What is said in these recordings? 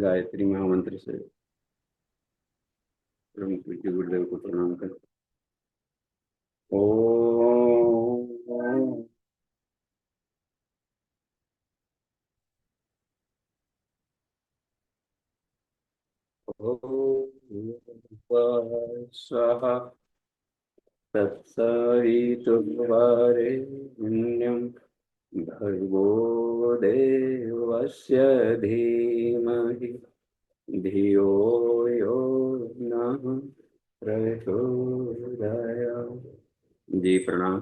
गायत्री महामंत्र से परम पूज्य गुरुदेव को प्रणाम कर। ओम स्वाहा तत्सवितुर्वरेण्यं भर्गो देवस्य धीमहि धियो यो नः प्रचोदयात्। जी प्रणाम।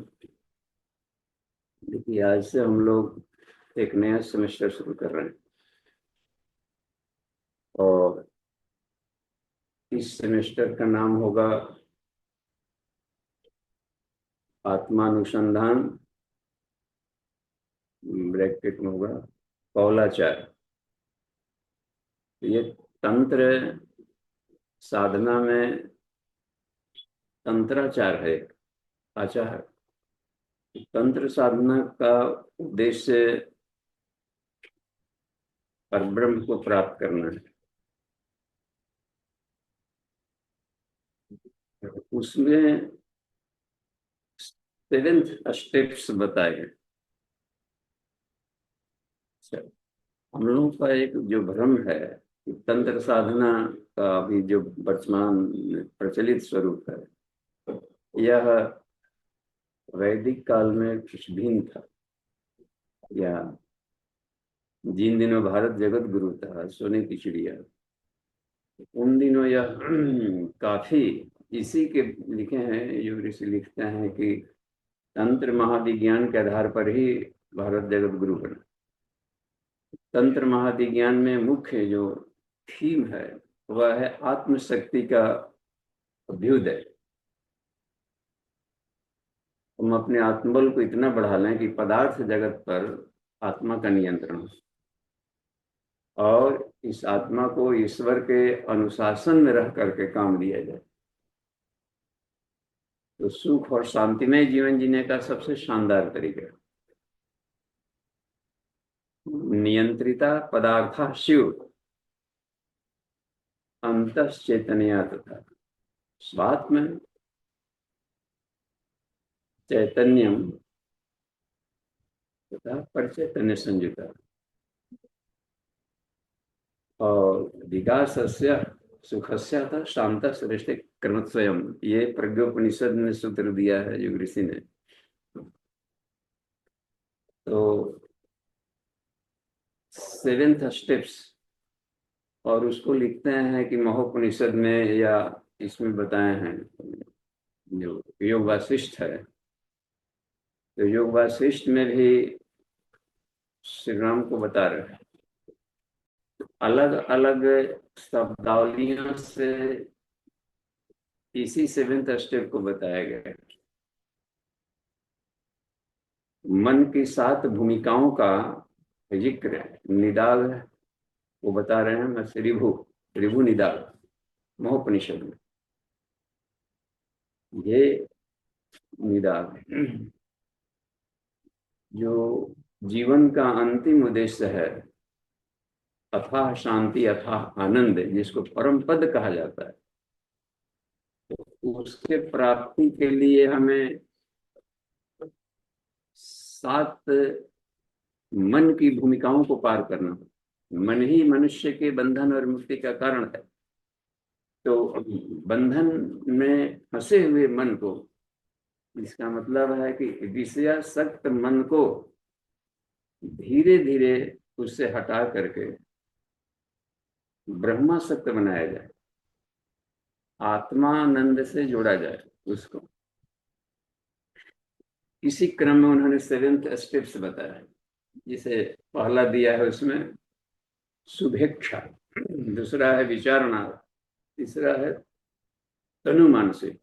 देखिए, आज से हम लोग एक नया सेमेस्टर शुरू कर रहे हैं और इस सेमेस्टर का नाम होगा आत्मानुसंधान, ब्रैकेट में होगा कौलाचार। ये तंत्र साधना में तंत्राचार है, आचार। तंत्र साधना का उद्देश्य परब्रह्म को प्राप्त करना है। उसमें 7 स्टेप्स बताए हैं। हम लोगों का एक जो भ्रम है कि तंत्र साधना का अभी जो वर्तमान प्रचलित स्वरूप है, यह वैदिक काल में कुछ भिन्न था। या जिन दिनों भारत जगत गुरु था, सोने की चिड़िया, उन दिनों यह काफी इसी के लिखे हैं। जो ऋषि लिखते हैं कि तंत्र महाविज्ञान के आधार पर ही भारत जगत गुरु बना। तंत्र महाविज्ञान में मुख्य जो थीम है वह है आत्मशक्ति का अभ्युदय। हम अपने आत्मबल को इतना बढ़ा लें कि पदार्थ जगत पर आत्मा का नियंत्रण हो और इस आत्मा को ईश्वर के अनुशासन में रह करके काम लिया जाए। तो सुख और शांतिमय जीवन जीने का सबसे शानदार तरीका नियंत्रिता पदार्थ शिव अंतश्चैतन्या तथा स्वात्म चैतन्यम तथा परचैतन्य संयुता और विकासस्य सुखस्य था शांत श्रेष्ठ कर्म स्वयं। ये प्रज्ञोपनिषद में सूत्र दिया है योग ऋषि ने। तो 7 स्टेप्स, और उसको लिखते हैं कि महोपनिषद में या इसमें बताए हैं। जो योग वासिष्ठ है, तो योग वासिष्ठ में भी श्री राम को बता रहे हैं। अलग अलग शब्दावलियों से इसी 7 स्टेप को बताया गया है। मन की 7 भूमिकाओं का जिक्र निदाल वो बता रहे हैं। मैं त्रिभु निदाल महोपनिषद में ये निदाल जो जीवन का अंतिम उद्देश्य है, अथाह शांति अथाह आनंद, जिसको परम पद कहा जाता है। तो उसके प्राप्ति के लिए हमें 7 मन की भूमिकाओं को पार करना हो। मन ही मनुष्य के बंधन और मुक्ति का कारण है। तो बंधन में फंसे हुए मन को, इसका मतलब है कि विषयासक्त मन को धीरे धीरे उससे हटा करके ब्रह्मासक्त बनाया जाए, आत्मानंद से जोड़ा जाए उसको। इसी क्रम में उन्होंने 7 स्टेप्स बताया है। जिसे पहला दिया है उसमें शुभेच्छा, दूसरा है विचारणा, तीसरा है तनु मानसिक,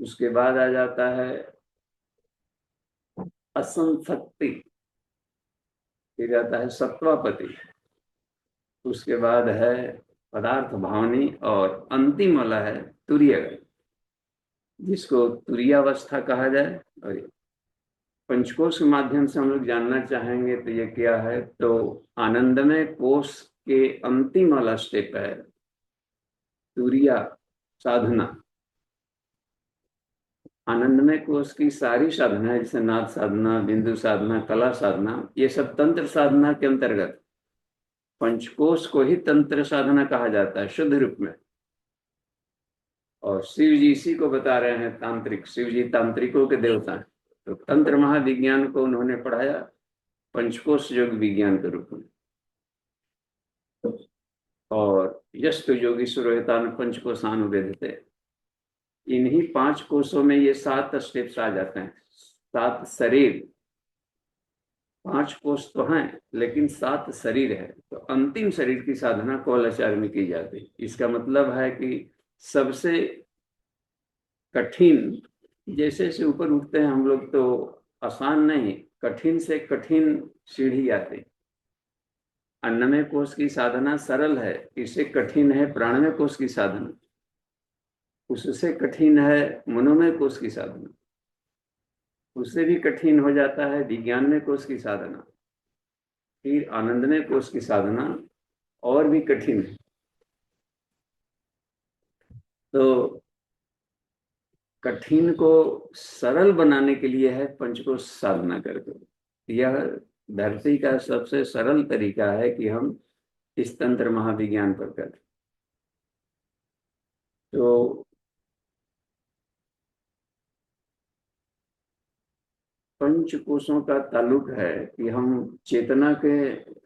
उसके बाद आ जाता है असंसक्ति, फिर आता है सत्वापति, उसके बाद है पदार्थ भावनी, और अंतिम वाला है तुरीय, जिसको तुरीयावस्था कहा जाए। और पंचकोश के माध्यम से हम लोग जानना चाहेंगे तो ये क्या है, तो आनंदमय कोश के अंतिम वाला स्टेप है तुरिया साधना। आनंदमय कोश की सारी साधना है, जैसे नाद साधना, बिंदु साधना, कला साधना, ये सब तंत्र साधना के अंतर्गत। पंचकोश को ही तंत्र साधना कहा जाता है शुद्ध रूप में। और शिव जी इसी को बता रहे हैं तांत्रिक, शिव जी तांत्रिकों के देवता हैं। तो तंत्र महाविज्ञान को उन्होंने पढ़ाया पंचकोश योग विज्ञान के रूप में। और यस्तु योगीश्वरोहितान पंचकोशानुवेदिते, इन्हीं 5 कोशों में ये 7 स्टेप्स आ जाते हैं। 7 शरीर, 5 कोश तो हैं लेकिन 7 शरीर है। तो अंतिम शरीर की साधना कौलाचार्य में की जाती है। इसका मतलब है कि सबसे कठिन, जैसे से ऊपर उठते हैं हम लोग तो आसान नहीं, कठिन से कठिन सीढ़ी आती। अन्नमय कोश की साधना सरल है, इससे कठिन है प्राणमय कोश की साधना, उससे कठिन है मनोमय कोश की साधना, उससे भी कठिन हो जाता है विज्ञानमय कोश की साधना, फिर आनंदमय कोश की साधना और भी कठिन है। तो कठिन को सरल बनाने के लिए है पंचकोश साधना करके। यह धरती का सबसे सरल तरीका है कि हम इस तंत्र महाविज्ञान पर करें। तो पंचकोशों का ताल्लुक है कि हम चेतना के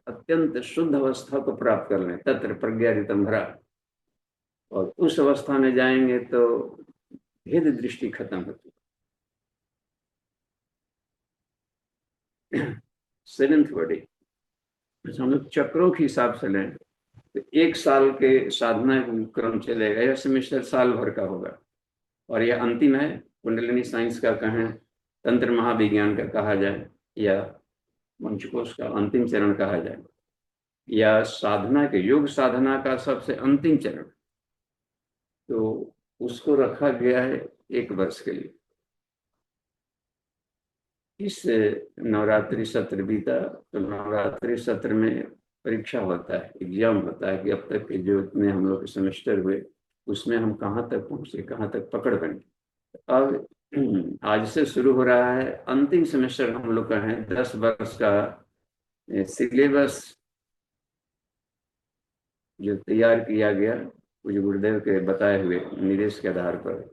अत्यंत शुद्ध अवस्था को प्राप्त कर लें, तत्र प्रज्ञा ऋतंभरा। और उस अवस्था में जाएंगे तो भेद दृष्टि खत्म होती है। सेवेंथ बॉडी हम लोग चक्रों के हिसाब से लें तो 1 साल के साधना क्रम चलेगा, यह सेमेस्टर साल भर का होगा। और यह अंतिम है, कुंडलिनी साइंस का कहें, तंत्र महाविज्ञान का कहा जाए, या पंचकोश का अंतिम चरण कहा जाए, या साधना के योग साधना का सबसे अंतिम चरण, तो उसको रखा गया है 1 वर्ष के लिए। इस नवरात्रि सत्र बीता तो नवरात्रि सत्र में परीक्षा होता है, एग्जाम होता है कि अब तक के जो इतने हम लोग सेमेस्टर हुए उसमें हम कहाँ तक पहुँचे, कहाँ तक पकड़ बने। अब आज से शुरू हो रहा है अंतिम सेमेस्टर हम लोग का है, 10 वर्ष का सिलेबस जो तैयार किया गया कुछ गुरुदेव के बताए हुए निर्देश के आधार पर।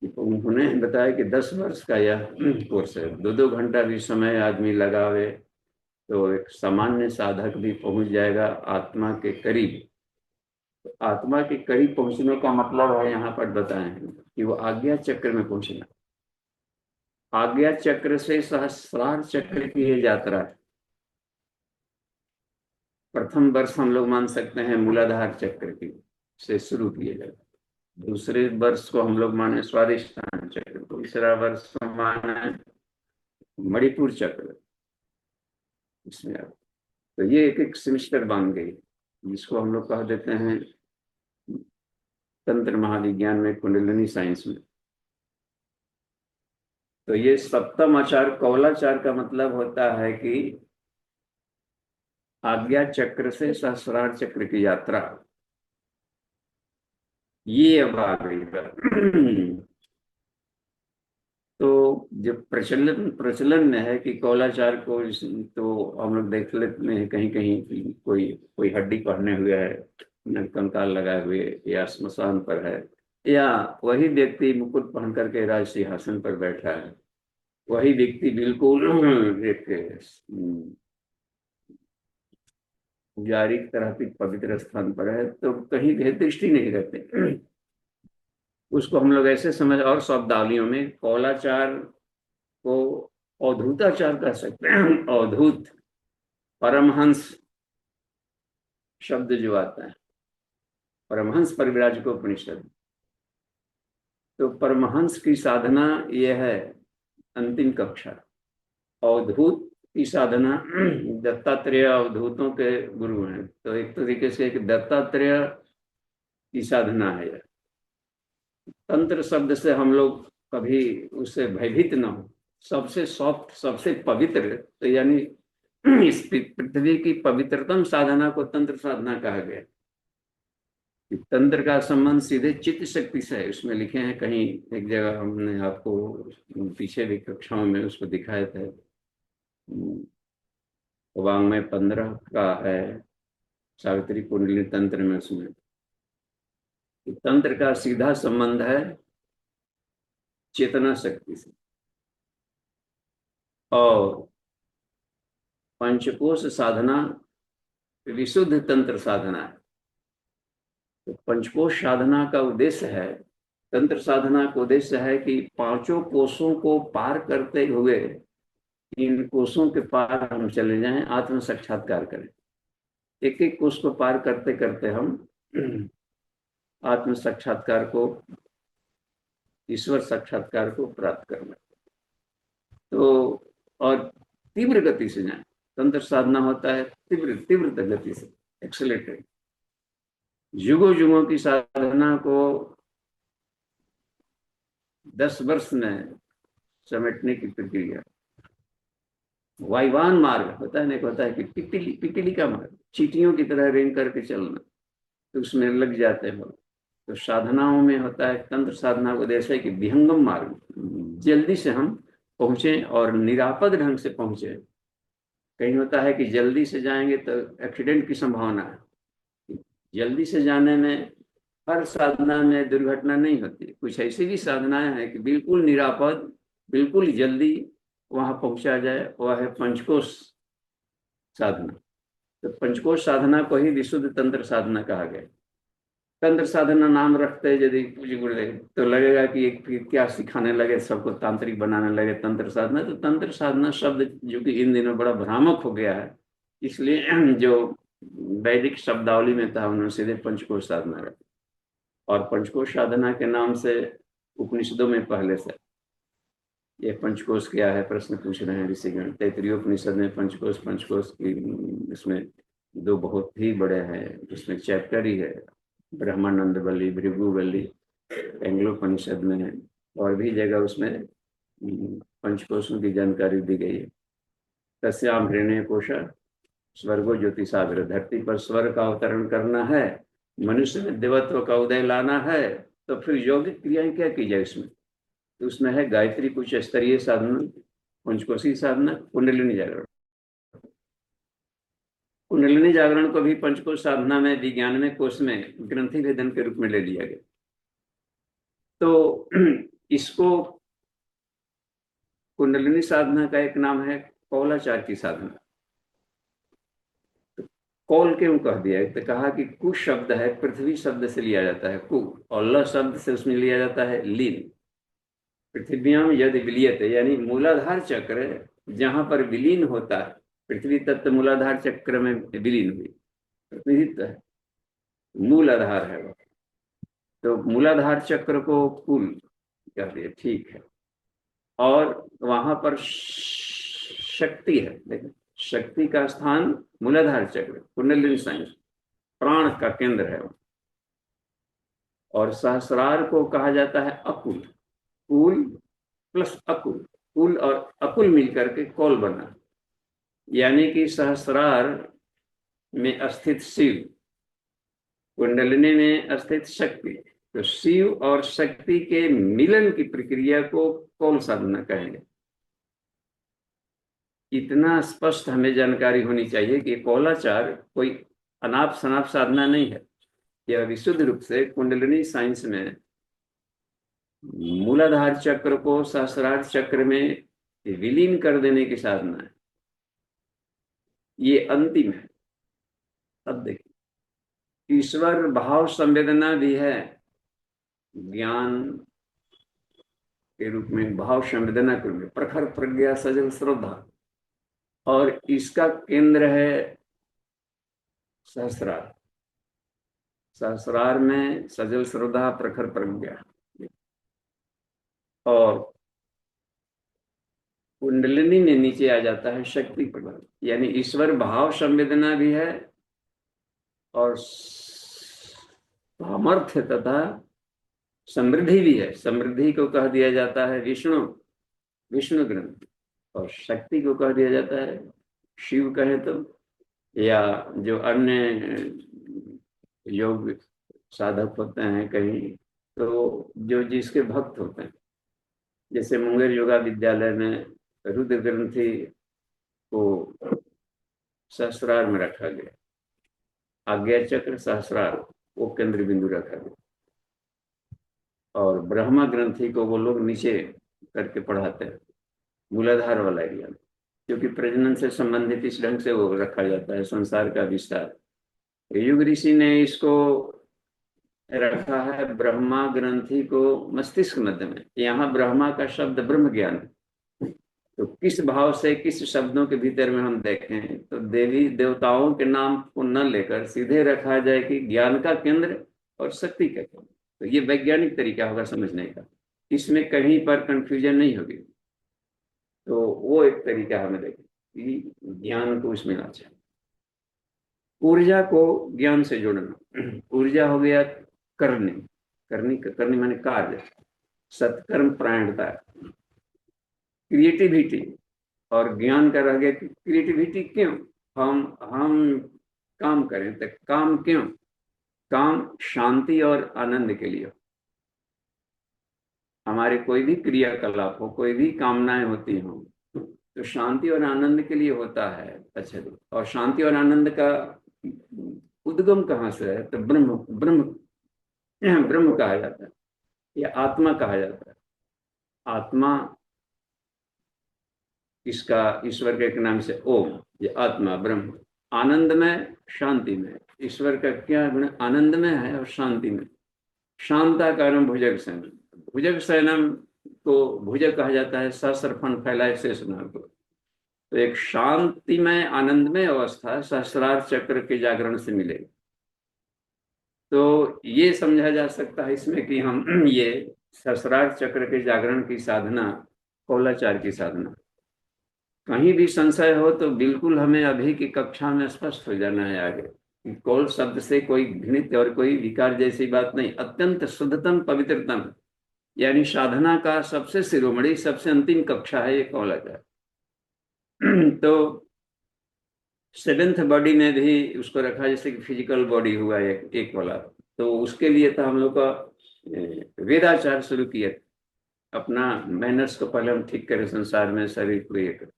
उन्होंने बताया कि 10 वर्ष का यह कोर्स है, 2-2 घंटा भी समय आदमी लगावे तो एक सामान्य साधक भी पहुंच जाएगा आत्मा के करीब। तो आत्मा के करीब पहुंचने का मतलब है यहाँ पर बताए हैं कि वो आज्ञा चक्र में पहुंचना। आज्ञा चक्र से सहस्रार चक्र की ये यात्रा है। प्रथम वर्ष हम लोग मान सकते हैं मूलाधार चक्र की से शुरू किए जाए, दूसरे वर्ष को हम लोग माने स्वादिष्ठान चक्र, तीसरा वर्ष को माने मणिपुर चक्र। इसमें तो ये एक एक सेमिस्टर बन गई, जिसको हम लोग कह देते हैं तंत्र महाविज्ञान में, कुंडलिनी साइंस में। तो ये सप्तम आचार कौलाचार का मतलब होता है कि आज्ञा चक्र से सहस्रार चक्र की यात्रा, ये अब आ गई। तो जब प्रचलन प्रचलन में है कि कौलाचार को तो हम लोग देख लेते हैं कहीं कहीं कोई कोई हड्डी पहने हुए है, कंकाल लगाए हुए, या स्मशान पर है, या वही व्यक्ति मुकुट पहन करके राज सिंहासन पर बैठा है, वही व्यक्ति बिल्कुल एक पुजारी की तरह भी पवित्र स्थान पर है, तो कहीं भेद दृष्टि नहीं रहती। उसको हम लोग ऐसे समझ, और शब्दावलियों में कौलाचार को अवधूताचार कह सकते हैं। अवधूत परमहंस शब्द जो आता है, परमहंस परिव्राज को उपनिषद, तो परमहंस की साधना यह है अंतिम कक्षा। अवधूत की साधना, दत्तात्रेय अवधूतों के गुरु हैं, तो एक तरीके से एक दत्तात्रेय की साधना है। तंत्र शब्द से हम लोग कभी उससे भयभीत न हो, सबसे सॉफ्ट, सबसे पवित्र, तो यानी इस पृथ्वी की पवित्रतम साधना को तंत्र साधना कहा गया। तंत्र का संबंध सीधे चित्त शक्ति से है। उसमें लिखे हैं कहीं, एक जगह हमने आपको पीछे भी कक्षाओं में उसको दिखाए थे, वाङ्मय 15 का है, सावित्री कुंडली तंत्र में। उसमें तंत्र का सीधा संबंध है चेतना शक्ति से, और पंचकोश साधना विशुद्ध तंत्र साधना है। तो पंचकोश साधना का उद्देश्य है, तंत्र साधना का उद्देश्य है कि पांचों कोषों को पार करते हुए इन कोषों के पार हम चले जाएं, आत्म साक्षात्कार करें। एक एक कोष को पार करते करते हम आत्म साक्षात्कार को, ईश्वर साक्षात्कार को प्राप्त करना। तो और तीव्र गति से जाए। तंत्र साधना होता है तीव्र तीव्र गति से, एक्सेलेटेड। युगों युगों की साधना को 10 वर्ष में समेटने की प्रक्रिया। वायुवान मार्ग होता है, नहीं होता है कि पिपीली का मार्ग, चींटियों की तरह रेंग करके चलना, तो उसमें लग जाते हैं। तो साधनाओं में होता है, तंत्र साधना को उद्देश्य है कि विहंगम मार्ग, जल्दी से हम पहुंचे और निरापद ढंग से पहुंचे। कहीं होता है कि जल्दी से जाएंगे तो एक्सीडेंट की संभावना है। जल्दी से जाने में हर साधना में दुर्घटना नहीं होती। कुछ ऐसी भी साधनाएं हैं कि बिल्कुल निरापद, बिल्कुल जल्दी वहां पहुंचा जाए, वह है पंचकोश साधना। तो पंचकोश साधना को ही विशुद्ध तंत्र साधना कहा गया। तंत्र साधना नाम रखते हैं यदि पूज्य गुरुदेव, तो लगेगा कि एक क्या सिखाने लगे, सबको तांत्रिक बनाने लगे तंत्र साधना। तो तंत्र साधना शब्द जो कि इन दिनों बड़ा भ्रामक हो गया है, इसलिए जो वैदिक शब्दावली में था उन्होंने सीधे पंचकोश साधना रखा। और पंचकोश साधना के नाम से उपनिषदों में पहले से ये पंचकोश क्या है प्रश्न पूछ रहे हैं ऋषिगण। तैत्तिरीय उपनिषद में पंचकोश, पंचकोश की इसमें 2 बहुत ही बड़े हैं, उसमें चैप्टर ही है, ब्रह्मानंद वल्ली, भृगुवल्ली, एंग्लोपनिषद में और भी जगह उसमें पंचकोशों की जानकारी दी गई है। तस्याम हृण्य कोशा स्वर्गो ज्योतिषाग्र, धरती पर स्वर्ग का अवतरण करना है, मनुष्य में देवत्व का उदय लाना है, तो फिर यौगिक क्रियाएं क्या की जाए उसमें। तो उसमें है गायत्री कुछ स्तरीय साधना, पंचकोशी साधना, कुंडलिनी जागरण। कुंडलिनी जागरण को भी पंचकोश साधना में, विज्ञान में, कोश में ग्रंथि भेदन के रूप में ले लिया गया। तो इसको कुंडलिनी साधना का एक नाम है कौलाचार की साधना। तो कौल क्यों कह दिया, तो कहा कि कु शब्द है, पृथ्वी शब्द से लिया जाता है कु, और ल शब्द से उसमें लिया जाता है लीन। पृथ्व्याम यदि विलीयते, यानी मूलाधार चक्र जहां पर विलीन होता है, पृथ्वी तत्व मूलाधार चक्र में विलीन हुई, प्रतिनिधित्व है, मूल आधार है वो। तो मूलाधार चक्र को कुल कह दिया, ठीक है। और वहां पर शक्ति है, देखिए शक्ति का स्थान मूलाधार चक्र, कुंडलिनी साइंस, प्राण का केंद्र है वो। और सहस्रार को कहा जाता है अकुल, कुल प्लस अकुल, कुल और अकुल मिलकर के कौल बना, यानी कि सहस्रार में स्थित शिव, कुंडलिनी में स्थित शक्ति, तो शिव और शक्ति के मिलन की प्रक्रिया को कौल साधना कहेंगे। इतना स्पष्ट हमें जानकारी होनी चाहिए कि कौलाचार कोई अनाप शनाप साधना नहीं है। यह विशुद्ध रूप से कुंडलिनी साइंस में मूलाधार चक्र को सहस्रार चक्र में विलीन कर देने की साधना है। ये अंतिम है। अब देखिए, ईश्वर भाव संवेदना भी है, ज्ञान के रूप में, भाव संवेदना के रूप में, प्रखर प्रज्ञा सजल श्रद्धा, और इसका केंद्र है सहस्रार। सहस्रार में सजल श्रद्धा, प्रखर प्रज्ञा, और कुंडलिनी में नीचे आ जाता है शक्ति प्रबल, यानी ईश्वर भाव संवेदना भी है और सामर्थ्य तथा समृद्धि भी है। समृद्धि को कह दिया जाता है विष्णु, विष्णु ग्रंथि, और शक्ति को कह दिया जाता है शिव कहे तो, या जो अन्य योग साधक होते हैं कहीं, तो जो जिसके भक्त होते हैं, जैसे मुंगेर योगा विद्यालय में रुद्र ग्रंथि को सहस्रार में रखा गया, आज्ञा चक्र सहस्रार वो केंद्र बिंदु रखा गया, और ब्रह्मा ग्रंथि को वो लोग नीचे करके पढ़ाते हैं, मूलाधार वाला एरिया में, क्योंकि प्रजनन से संबंधित इस ढंग से वो रखा जाता है संसार का विस्तार। युग ऋषि ने इसको रखा है ब्रह्मा ग्रंथि को मस्तिष्क मध्य में। यहाँ ब्रह्मा का शब्द ब्रह्म ज्ञान है, तो किस भाव से किस शब्दों के भीतर में हम देखें तो देवी देवताओं के नाम को न लेकर सीधे रखा जाए कि ज्ञान का केंद्र और शक्ति का केंद्र। तो ये वैज्ञानिक तरीका होगा समझने का, इसमें कहीं पर कंफ्यूजन नहीं होगी। तो वो एक तरीका हमें देखें कि ज्ञान को इसमें लाना चाहिए। ऊर्जा को ज्ञान से जोड़ना, ऊर्जा हो गया करने, करनी माने कार्य, सत्कर्म परायणता, क्रिएटिविटी, और ज्ञान का रह गया कि क्रिएटिविटी क्यों हम काम करें, तो काम क्यों, काम शांति और आनंद के लिए। हमारे कोई भी क्रियाकलाप हो, कोई भी कामनाएं होती हों, तो शांति और आनंद के लिए होता है। अच्छा, और शांति और आनंद का उद्गम कहाँ से है, तो ब्रह्म ब्रह्म ब्रह्म कहा जाता है या आत्मा कहा जाता है। आत्मा इसका ईश्वर के एक नाम से ओम, ये आत्मा ब्रह्म, आनंद में शांति में, ईश्वर का क्या गुण, आनंद में है और शांति में। शांताकारम भुजग सैनम, भुजग सैनम को भुजग कहा जाता है, सहस्र फण फैलाए शेष नाग को। तो एक शांतिमय आनंदमय अवस्था सहस्रार चक्र के जागरण से मिलेगी। तो ये समझा जा सकता है इसमें कि हम ये सहस्रार चक्र के जागरण की साधना, कौलाचार की साधना, कहीं भी संशय हो तो बिल्कुल हमें अभी की कक्षा में स्पष्ट हो जाना है आगे। कौल शब्द से कोई घृणित और कोई विकार जैसी बात नहीं, अत्यंत शुद्धतम पवित्रतम, यानी साधना का सबसे शिरोमणि सबसे अंतिम कक्षा है ये कौलाचार। तो सेवेंथ बॉडी में भी उसको रखा, जैसे कि फिजिकल बॉडी हुआ एक वाला, तो उसके लिए तो हम लोग का वेदाचार शुरू किया, अपना मैनर्स को पहले हम ठीक करें, संसार में शरीर को ये करें।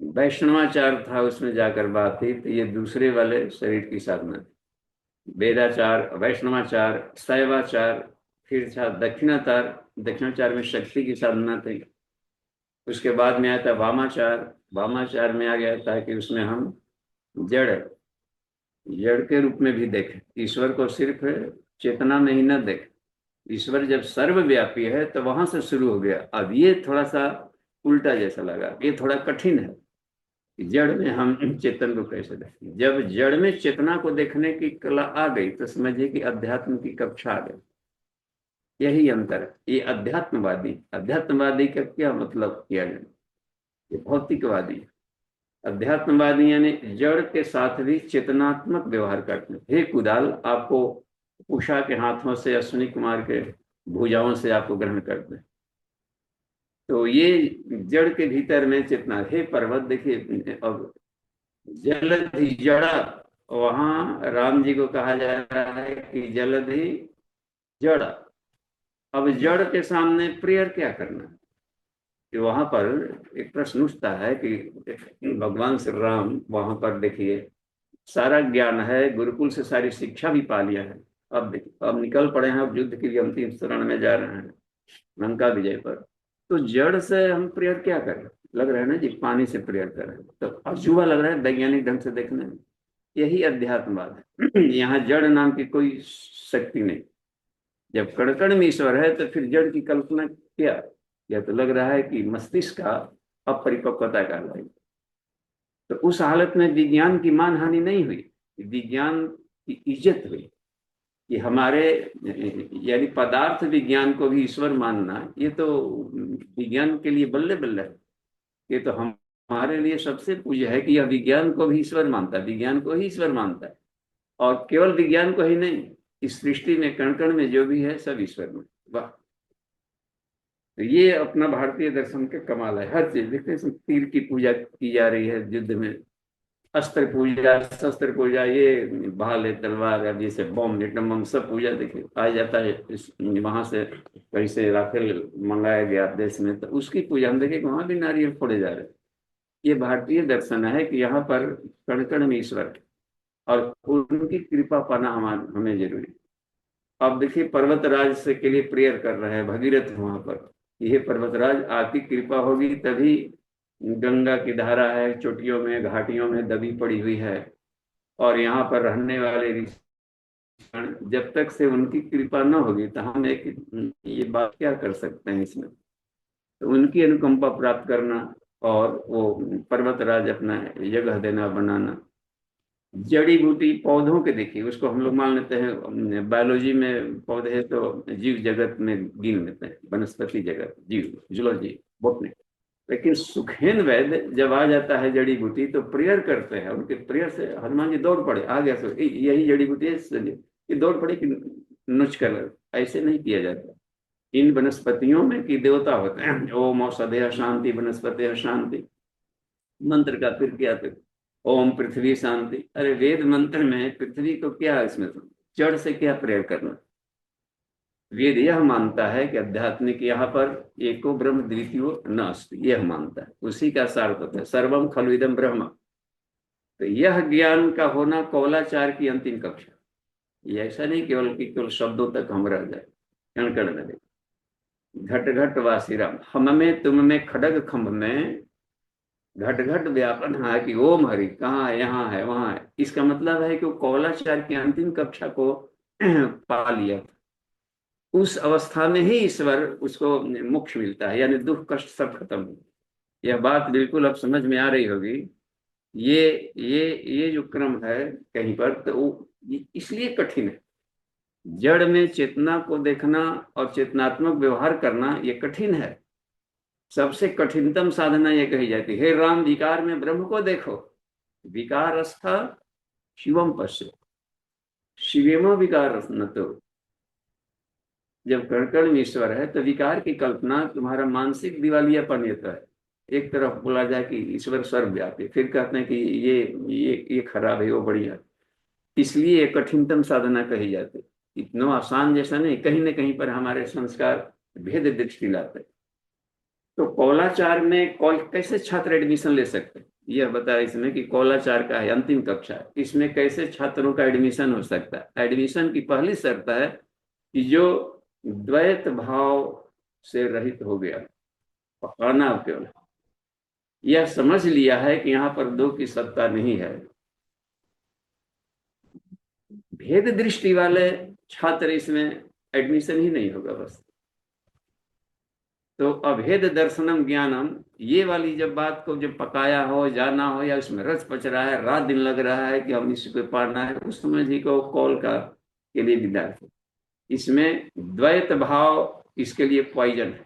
वैष्णवाचार था, उसमें जाकर बात थी, तो ये दूसरे वाले शरीर की साधना थी। वेदाचार, वैष्णवाचार, शैवाचार, फिर था दक्षिणाचार, दक्षिणाचार में शक्ति की साधना थी। उसके बाद में आया था वामाचार, वामाचार में आ गया था कि उसमें हम जड़ जड़ के रूप में भी देखें, ईश्वर को सिर्फ चेतना में ही न देखें। ईश्वर जब सर्वव्यापी है तो वहां से शुरू हो गया। अब ये थोड़ा सा उल्टा जैसा लगा, ये थोड़ा कठिन है कि जड़ में हम चेतन को कैसे देखें। जब जड़ में चेतना को देखने की कला आ गई तो समझिए कि अध्यात्म की कक्षा आ गई। यही अंतर है। ये अध्यात्मवादी का क्या मतलब किया जाए, ये भौतिकवादी है। अध्यात्मवादी यानी जड़ के साथ भी चेतनात्मक व्यवहार करते हैं। हे कुदाल, आपको उषा के हाथों से, अश्विनी कुमार के भुजाओं से आपको ग्रहण करते हैं। तो ये जड़ के भीतर में चेतना। हे पर्वत, देखिए, अब जलधि जड़ा, वहां राम जी को कहा जा रहा है कि जलधि जड़ा। अब जड़ के सामने प्रेयर क्या करना, कि वहां पर एक प्रश्न उठता है कि भगवान श्री राम वहां पर देखिए सारा ज्ञान है, गुरुकुल से सारी शिक्षा भी पा लिया है, अब देखिए अब निकल पड़े हैं, अब युद्ध के लिए अंतिम चरण में जा रहे हैं, लंका विजय पर। तो जड़ से हम प्रेयर क्या करें, लग रहा है ना जी पानी से प्रेयर करें, तो अजूबा लग रहा है वैज्ञानिक ढंग से देखने में। यही अध्यात्मवाद है। यहाँ जड़ नाम की कोई शक्ति नहीं। जब कण में ईश्वर है तो फिर जड़ की कल्पना क्या, यह तो लग रहा है कि मस्तिष्क का अपरिपक्वता का है। तो उस हालत में विज्ञान की मानहानि नहीं हुई, विज्ञान की इज्जत हुई। कि हमारे यानी पदार्थ विज्ञान को भी ईश्वर मानना, ये तो विज्ञान के लिए बल्ले बल्ले है। ये तो हमारे लिए सबसे पूज्य है कि यह विज्ञान को भी ईश्वर मानता है, विज्ञान को ही ईश्वर मानता है। और केवल विज्ञान को ही नहीं, इस सृष्टि में कण कण में जो भी है सब ईश्वर में। वाह। तो ये अपना भारतीय दर्शन के कमाल है। हर चीज देखते हैं, इसमें तीर की पूजा की जा रही है युद्ध में, अस्त्र पूजा, शस्त्र पूजा, ये भाले तलवार या जैसे बम एटम बम सब पूजा देखिए आ जाता है इस वहां से, कहीं से राफेल मंगाया गया देश में, तो उसकी पूजा हम देखें कि वहां भी नारियल फोड़े जा रहे हैं। ये भारतीय दर्शन है कि यहाँ पर कण कण में ईश्वर है, और उनकी कृपा पाना हमें जरूरी। अब देखिए पर्वतराज से के लिए प्रेयर कर रहे हैं भगीरथ वहां पर, ये पर्वतराज आपकी कृपा होगी तभी गंगा की धारा है चोटियों में घाटियों में दबी पड़ी हुई है, और यहाँ पर रहने वाले ऋषिगण, जब तक से उनकी कृपा न होगी तो हम एक ये बात क्या कर सकते हैं इसमें। तो उनकी अनुकंपा प्राप्त करना, और वो पर्वतराज अपना जगह देना बनाना। जड़ी बूटी पौधों के देखिए, उसको हम लोग मान लेते हैं बायोलॉजी में पौधे तो जीव जगत में गिन लेते हैं, वनस्पति जगत जीव जूलॉजी बॉटनी। लेकिन सुखेन वैद्य जब आ जाता है जड़ी बूटी तो प्रेयर करते हैं, उनके प्रेयर से हनुमान जी दौड़ पड़े, आ गया सो यही जड़ी बूटी है ये दौड़ पड़े कि नुच कर, ऐसे नहीं किया जाता। इन वनस्पतियों में कि देवता होते हैं, ओम औषधेय शांति वनस्पति शांति, मंत्र का फिर क्या था, ओम पृथ्वी शांति। अरे वेद मंत्र में पृथ्वी को क्या है इसमें, तो जड़ से क्या प्रेयर करना। वेद यह मानता है कि आध्यात्मिक यहाँ पर एको ब्रह्म द्वितीयो न अस्ति, यह मानता है, उसी का सार होता है सर्वम खलु इदम ब्रह्म। तो यह ज्ञान का होना कौलाचार की अंतिम कक्षा। ये ऐसा नहीं केवल कि केवल शब्दों तक हम रह जाए, कण कण में घट घट वासिराम, हम में तुम में खड़ग खम्भ में घट घट व्यापन है कि ओम हरि कहाँ है, यहाँ है वहां है। इसका मतलब है कि वो कौलाचार की अंतिम कक्षा को पा लिया, उस अवस्था में ही ईश्वर उसको मोक्ष मिलता है, यानी दुख कष्ट सब खत्म हो। यह बात बिल्कुल अब समझ में आ रही होगी। ये ये जो क्रम है कहीं पर तो वो इसलिए कठिन है। जड़ में चेतना को देखना और चेतनात्मक व्यवहार करना ये कठिन है। सबसे कठिनतम साधना ये कही जाती है, हे राम विकार में ब्रह्म को देखो, विकारस्थ शिवम पश्य, शिवेम विकार न तो। जब कण में ईश्वर है तो विकार की कल्पना तुम्हारा मानसिक दिवालियापन येता है। एक तरफ बोला जाए कि ईश्वर सर्वव्यापी, फिर कहते हैं कि ये खराब है वो बढ़िया। इसलिए कठिनतम साधना कही जाती है। इतना आसान जैसा नहीं, कहीं ना कहीं पर हमारे संस्कार भेद दृष्टि लाते हैं। तो कौलाचार में कौल कैसे छात्र एडमिशन ले सकते हैं, यह बताया इसमें कि कौलाचार का है अंतिम कक्षा है, इसमें कैसे छात्रों का एडमिशन हो सकता है। एडमिशन की पहली शर्त है कि जो द्वैत भाव से रहित हो गया, पकड़ना केवल यह समझ लिया है कि यहाँ पर दो की सत्ता नहीं है। भेद दृष्टि वाले छात्र इसमें एडमिशन ही नहीं होगा बस। तो अभेद दर्शनम ज्ञानम, ये वाली जब बात को जब पकाया हो जाना हो या उसमें रस पच रहा है, रात दिन लग रहा है कि हम इसको पाना है, उस समय जी को कॉल का के लिए विद्यार्थी। इसमें द्वैत भाव इसके लिए पॉइजन है,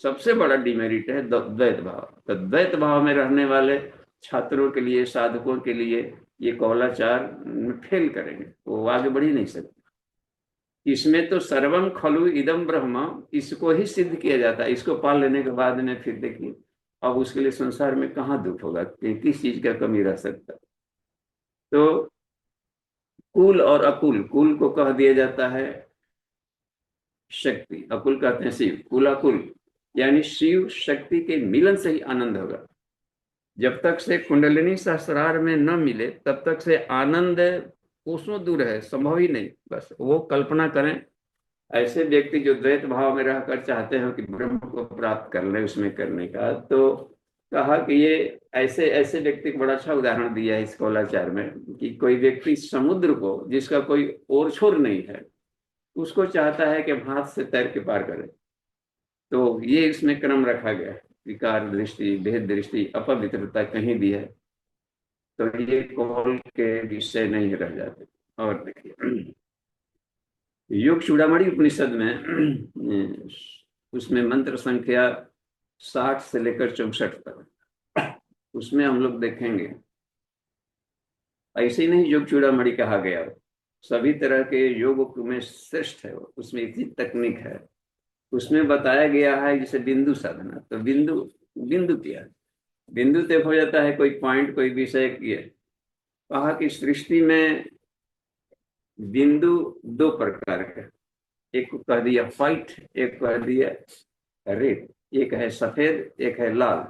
सबसे बड़ा डिमेरिट है द्वैत भाव। तो द्वैत भाव में रहने वाले छात्रों के लिए, साधकों के लिए ये कौलाचार फेल करेंगे, वो आगे बढ़ ही नहीं सकते। इसमें तो सर्वम खलु इदम ब्रह्म, इसको ही सिद्ध किया जाता है। इसको पा लेने के बाद में फिर देखिए अब उसके लिए संसार में कहाँ दुख होगा, किस चीज का कमी रह सकता है। तो कुल और अकुल, कुल को कह दिया जाता है शक्ति, अकुल कहते हैं शिव, कुल अकुल यानी शिव शक्ति के मिलन से ही आनंद होगा। जब तक से कुंडलिनी सहस्रार में न मिले तब तक से आनंद कोसों दूर है, संभव ही नहीं। बस वो कल्पना करें, ऐसे व्यक्ति जो द्वैत भाव में रहकर चाहते हैं कि ब्रह्म को प्राप्त कर ले उसमें करने का, तो कहा कि ये ऐसे ऐसे व्यक्ति को बड़ा अच्छा उदाहरण दिया है इस कौलाचार में कि कोई व्यक्ति समुद्र को जिसका कोई ओर छोर नहीं है उसको चाहता है कि हाथ से तैर के पार करे। तो ये इसमें क्रम रखा गया है, विकार दृष्टि भेद दृष्टि अपवित्रता कहीं भी है तो ये कौल के विषय नहीं रह जाते। और देखिए योग चूड़ामणि उपनिषद में उसमें मंत्र संख्या 60 से लेकर 64 तक, उसमें हम लोग देखेंगे ऐसे ही नहीं योग चूड़ामणि कहा गया, सभी तरह के योग में श्रेष्ठ है वो, उसमें इतनी तकनीक है। उसमें बताया गया है जैसे बिंदु साधना, तो बिंदु, बिंदु क्या है? बिंदु तय हो जाता है कोई पॉइंट, कोई विषय की है। कहा कि सृष्टि में बिंदु दो प्रकार के, एक को कह दिया व्हाइट, एक कह दिया रेड। एक है सफेद, एक है लाल।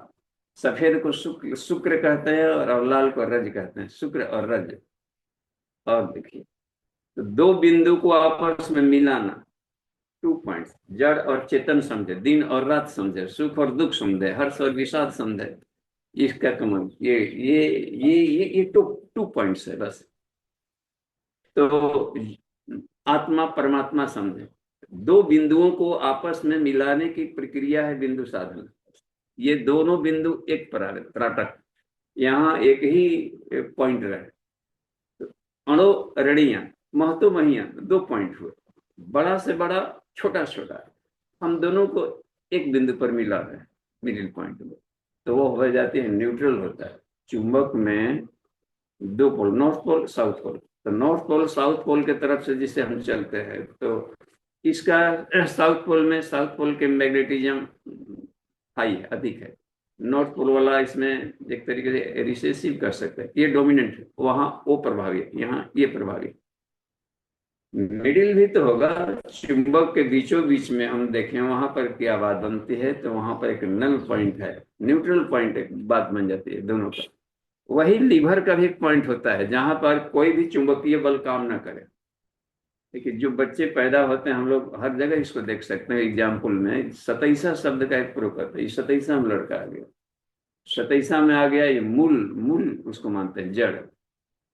सफेद को शुक्र शुक्र कहते हैं और लाल को रज कहते हैं, शुक्र और रज। और देखिए, तो दो बिंदु को आपस में मिलाना, 2 पॉइंट्स, जड़ और चेतन समझे, दिन और रात समझे, सुख और दुख समझे, हर्ष और विषाद समझे, इसका कमल ये 2 पॉइंट्स है बस। तो आत्मा परमात्मा समझे, दो बिंदुओं को आपस में मिलाने की प्रक्रिया है बिंदु साधना। ये दोनों बिंदु एक त्राटक, यहाँ एक ही पॉइंट रहे। अणो रणिया, महतो महिया, 2 पॉइंट हुए, बड़ा से बड़ा, छोटा छोटा, हम दोनों को एक बिंदु पर मिला है, मिडिल पॉइंट में, तो वो हो जाती है, न्यूट्रल होता है। चुंबक में दो पोल, नॉर्थ पोल साउथ पोल, तो नॉर्थ पोल साउथ पोल के तरफ से जिसे हम चलते हैं, तो इसका साउथ पोल के मैग्नेटिज्म हाई है, अधिक है। नॉर्थ पोल वाला इसमें एक तरीके से रिसेसिव कर सकते हैं, ये डोमिनेंट है, वहां वो प्रभावी है, यहाँ ये प्रभावी है। मिडिल भी तो होगा, चुंबक के बीचों बीच में हम देखें वहां पर क्या बात बनती है, तो वहां पर एक नल पॉइंट है, न्यूट्रल पॉइंट, एक बात बन जाती है दोनों पर। वही लीवर का भी एक पॉइंट होता है जहां पर कोई भी चुंबकीय बल काम ना करे। देखिए, जो बच्चे पैदा होते हैं, हम लोग हर जगह इसको देख सकते हैं, एग्जाम्पल में सतैसा शब्द का एक प्रयोग करते हैं, ये सतैसा में लड़का आ गया, सतैसा में आ गया, ये मूल, मूल उसको मानते हैं, जड़।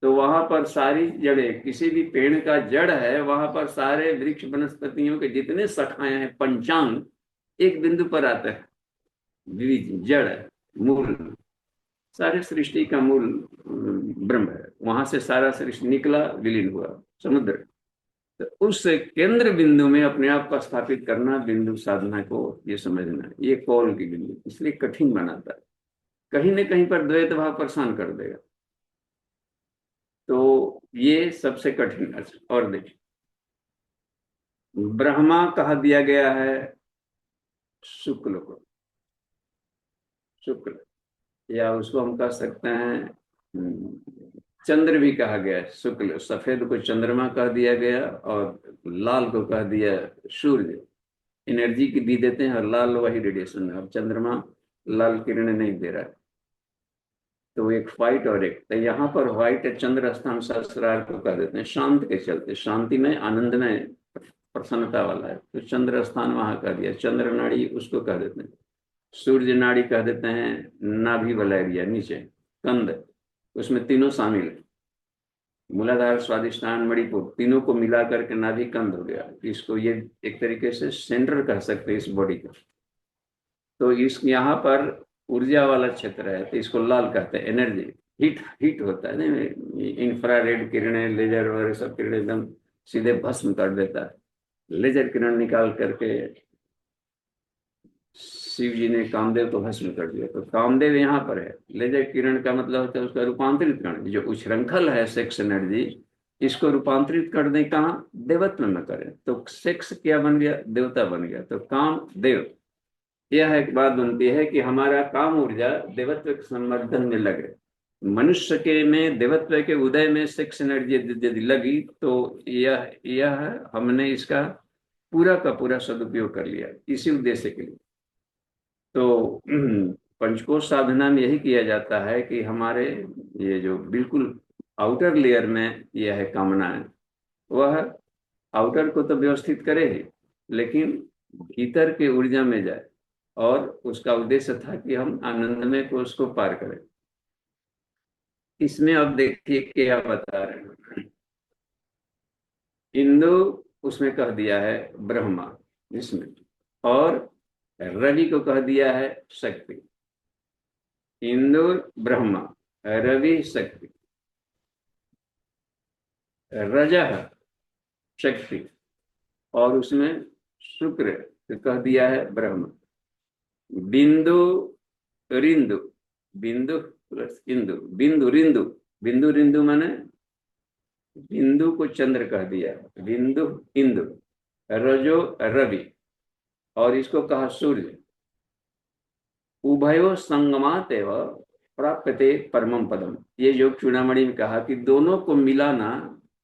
तो वहां पर सारी जड़ें, किसी भी पेड़ का जड़ है, वहां पर सारे वृक्ष वनस्पतियों के जितने शाखाएं हैं, पंचांग, एक बिंदु पर आते हैं, बीज, जड़, मूल, सारे सृष्टि का मूल ब्रह्म है। वहां से सारा सृष्टि निकला, विलीन हुआ समुद्र। तो उस केंद्र बिंदु में अपने आप को स्थापित करना, बिंदु साधना को ये समझना, ये कौल की बिंदु, इसलिए कठिन बनाता है, कहीं न कहीं पर द्वैत भाव परेशान कर देगा। तो ये सबसे कठिन है। और देखिए, ब्रह्मा कहा दिया गया है शुक्ल को, शुक्ल, या उसको हम कह सकते हैं चंद्र भी कहा गया है, शुक्ल। सफेद को चंद्रमा कह दिया गया और लाल को कह दिया सूर्य। एनर्जी की भी देते हैं, और लाल वही रेडिएशन है, और चंद्रमा लाल किरणें नहीं दे रहा है। तो एक व्हाइट और एक, तो यहाँ पर व्हाइट चंद्र स्थान सहस्रार को कह देते हैं, शांत के चलते, शांति में, आनंद में, प्रसन्नता वाला है, तो चंद्र स्थान वहां कह दिया। चंद्र नाड़ी उसको कह देते हैं। सूर्य नाड़ी कह देते हैं नाभि वाला एरिया, नीचे कंद, उसमें तीनों शामिल है, मूलाधार, स्वादिष्टान, मणिपुर, तीनों को मिला करके नाभि कंद हो गया। इसको ये एक तरीके से सेंटर कह सकते हैं इस बॉडी का। तो इस यहाँ पर ऊर्जा वाला क्षेत्र है, तो इसको लाल कहते हैं, एनर्जी, हीट, हीट होता है ना, इंफ्रारेड किरणें, लेजर वगैरह सब किरणें एकदम सीधे भस्म कर देता है। लेजर किरण निकाल करके शिव जी ने कामदेव को भस्म कर दिया, तो कामदेव यहाँ पर है। लेजर किरण का मतलब होता है उसका रूपांतरित करना, जो उच्छृंखल है सेक्स एनर्जी, इसको रूपांतरित कर दें कहाँ, देवत्व में करें, तो सेक्स क्या बन गया, देवता बन गया, तो काम देव। यह एक बात बनती है कि हमारा काम ऊर्जा देवत्व के संवर्धन में लगे। मनुष्य के में देवत्व के उदय में सेक्स एनर्जी यदि लगी, तो यह हमने इसका पूरा का पूरा सदुपयोग कर लिया इसी उद्देश्य के लिए। तो पंचकोश साधना में यही किया जाता है कि हमारे ये जो बिल्कुल आउटर लेयर में यह है कामना है, वह आउटर को तो व्यवस्थित करे ही, लेकिन भीतर के ऊर्जा में जाए, और उसका उद्देश्य था कि हम आनंदमय को उसको पार करें। इसमें अब देखिए क्या बता रहे हैं, इंदु उसमें कह दिया है ब्रह्मा इसमें, और रवि को कह दिया है शक्ति। इंदु ब्रह्मा, रवि शक्ति, रजह शक्ति, और उसमें शुक्र तो कह दिया है ब्रह्म। बिंदु रिंदु, बिंदु प्लस इंदु, बिंदु रिंदु, बिंदु रिंदु माने बिंदु को चंद्र कह दिया, बिंदु इंदु, रजो रवि, और इसको कहा सूर्य। उभयो संगमात एव प्राप्यते परमम पदम। ये योग चूड़ामणि में कहा कि दोनों को मिलाना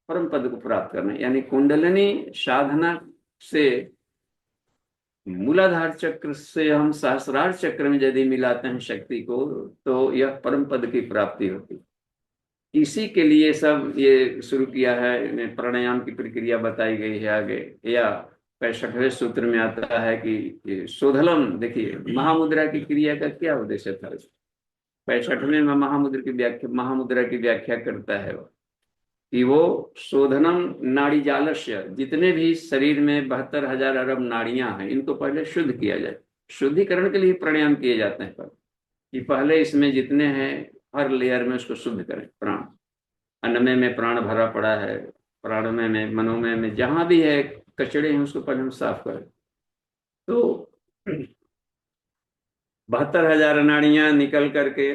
परम पद को प्राप्त करना, यानी कुंडलिनी साधना से मूलाधार चक्र से हम सहस्रार चक्र में यदि मिलाते हैं शक्ति को, तो यह परम पद की प्राप्ति होती। इसी के लिए सब ये शुरू किया है, प्राणायाम की प्रक्रिया बताई गई है आगे। या 65वें सूत्र में आता है कि शोधलम, देखिए महामुद्रा की क्रिया का क्या उद्देश्य था। 65वें में महामुद्रा की व्याख्या करता है वो, कि वो शोधनम नाड़ी जालस्य, जितने भी शरीर में 72,000 अरब नाड़ियां हैं, इनको पहले शुद्ध किया जाए। शुद्धिकरण के लिए प्राणायाम किए जाते हैं, पर कि पहले इसमें जितने हैं हर लेयर में उसको शुद्ध करें। प्राण, अन्नमय में प्राण भरा पड़ा है, प्राणमय में, मनोमय में, जहां भी है कचड़े हैं उसको पहले हम साफ करें। तो 72,000 नाड़ियां निकल करके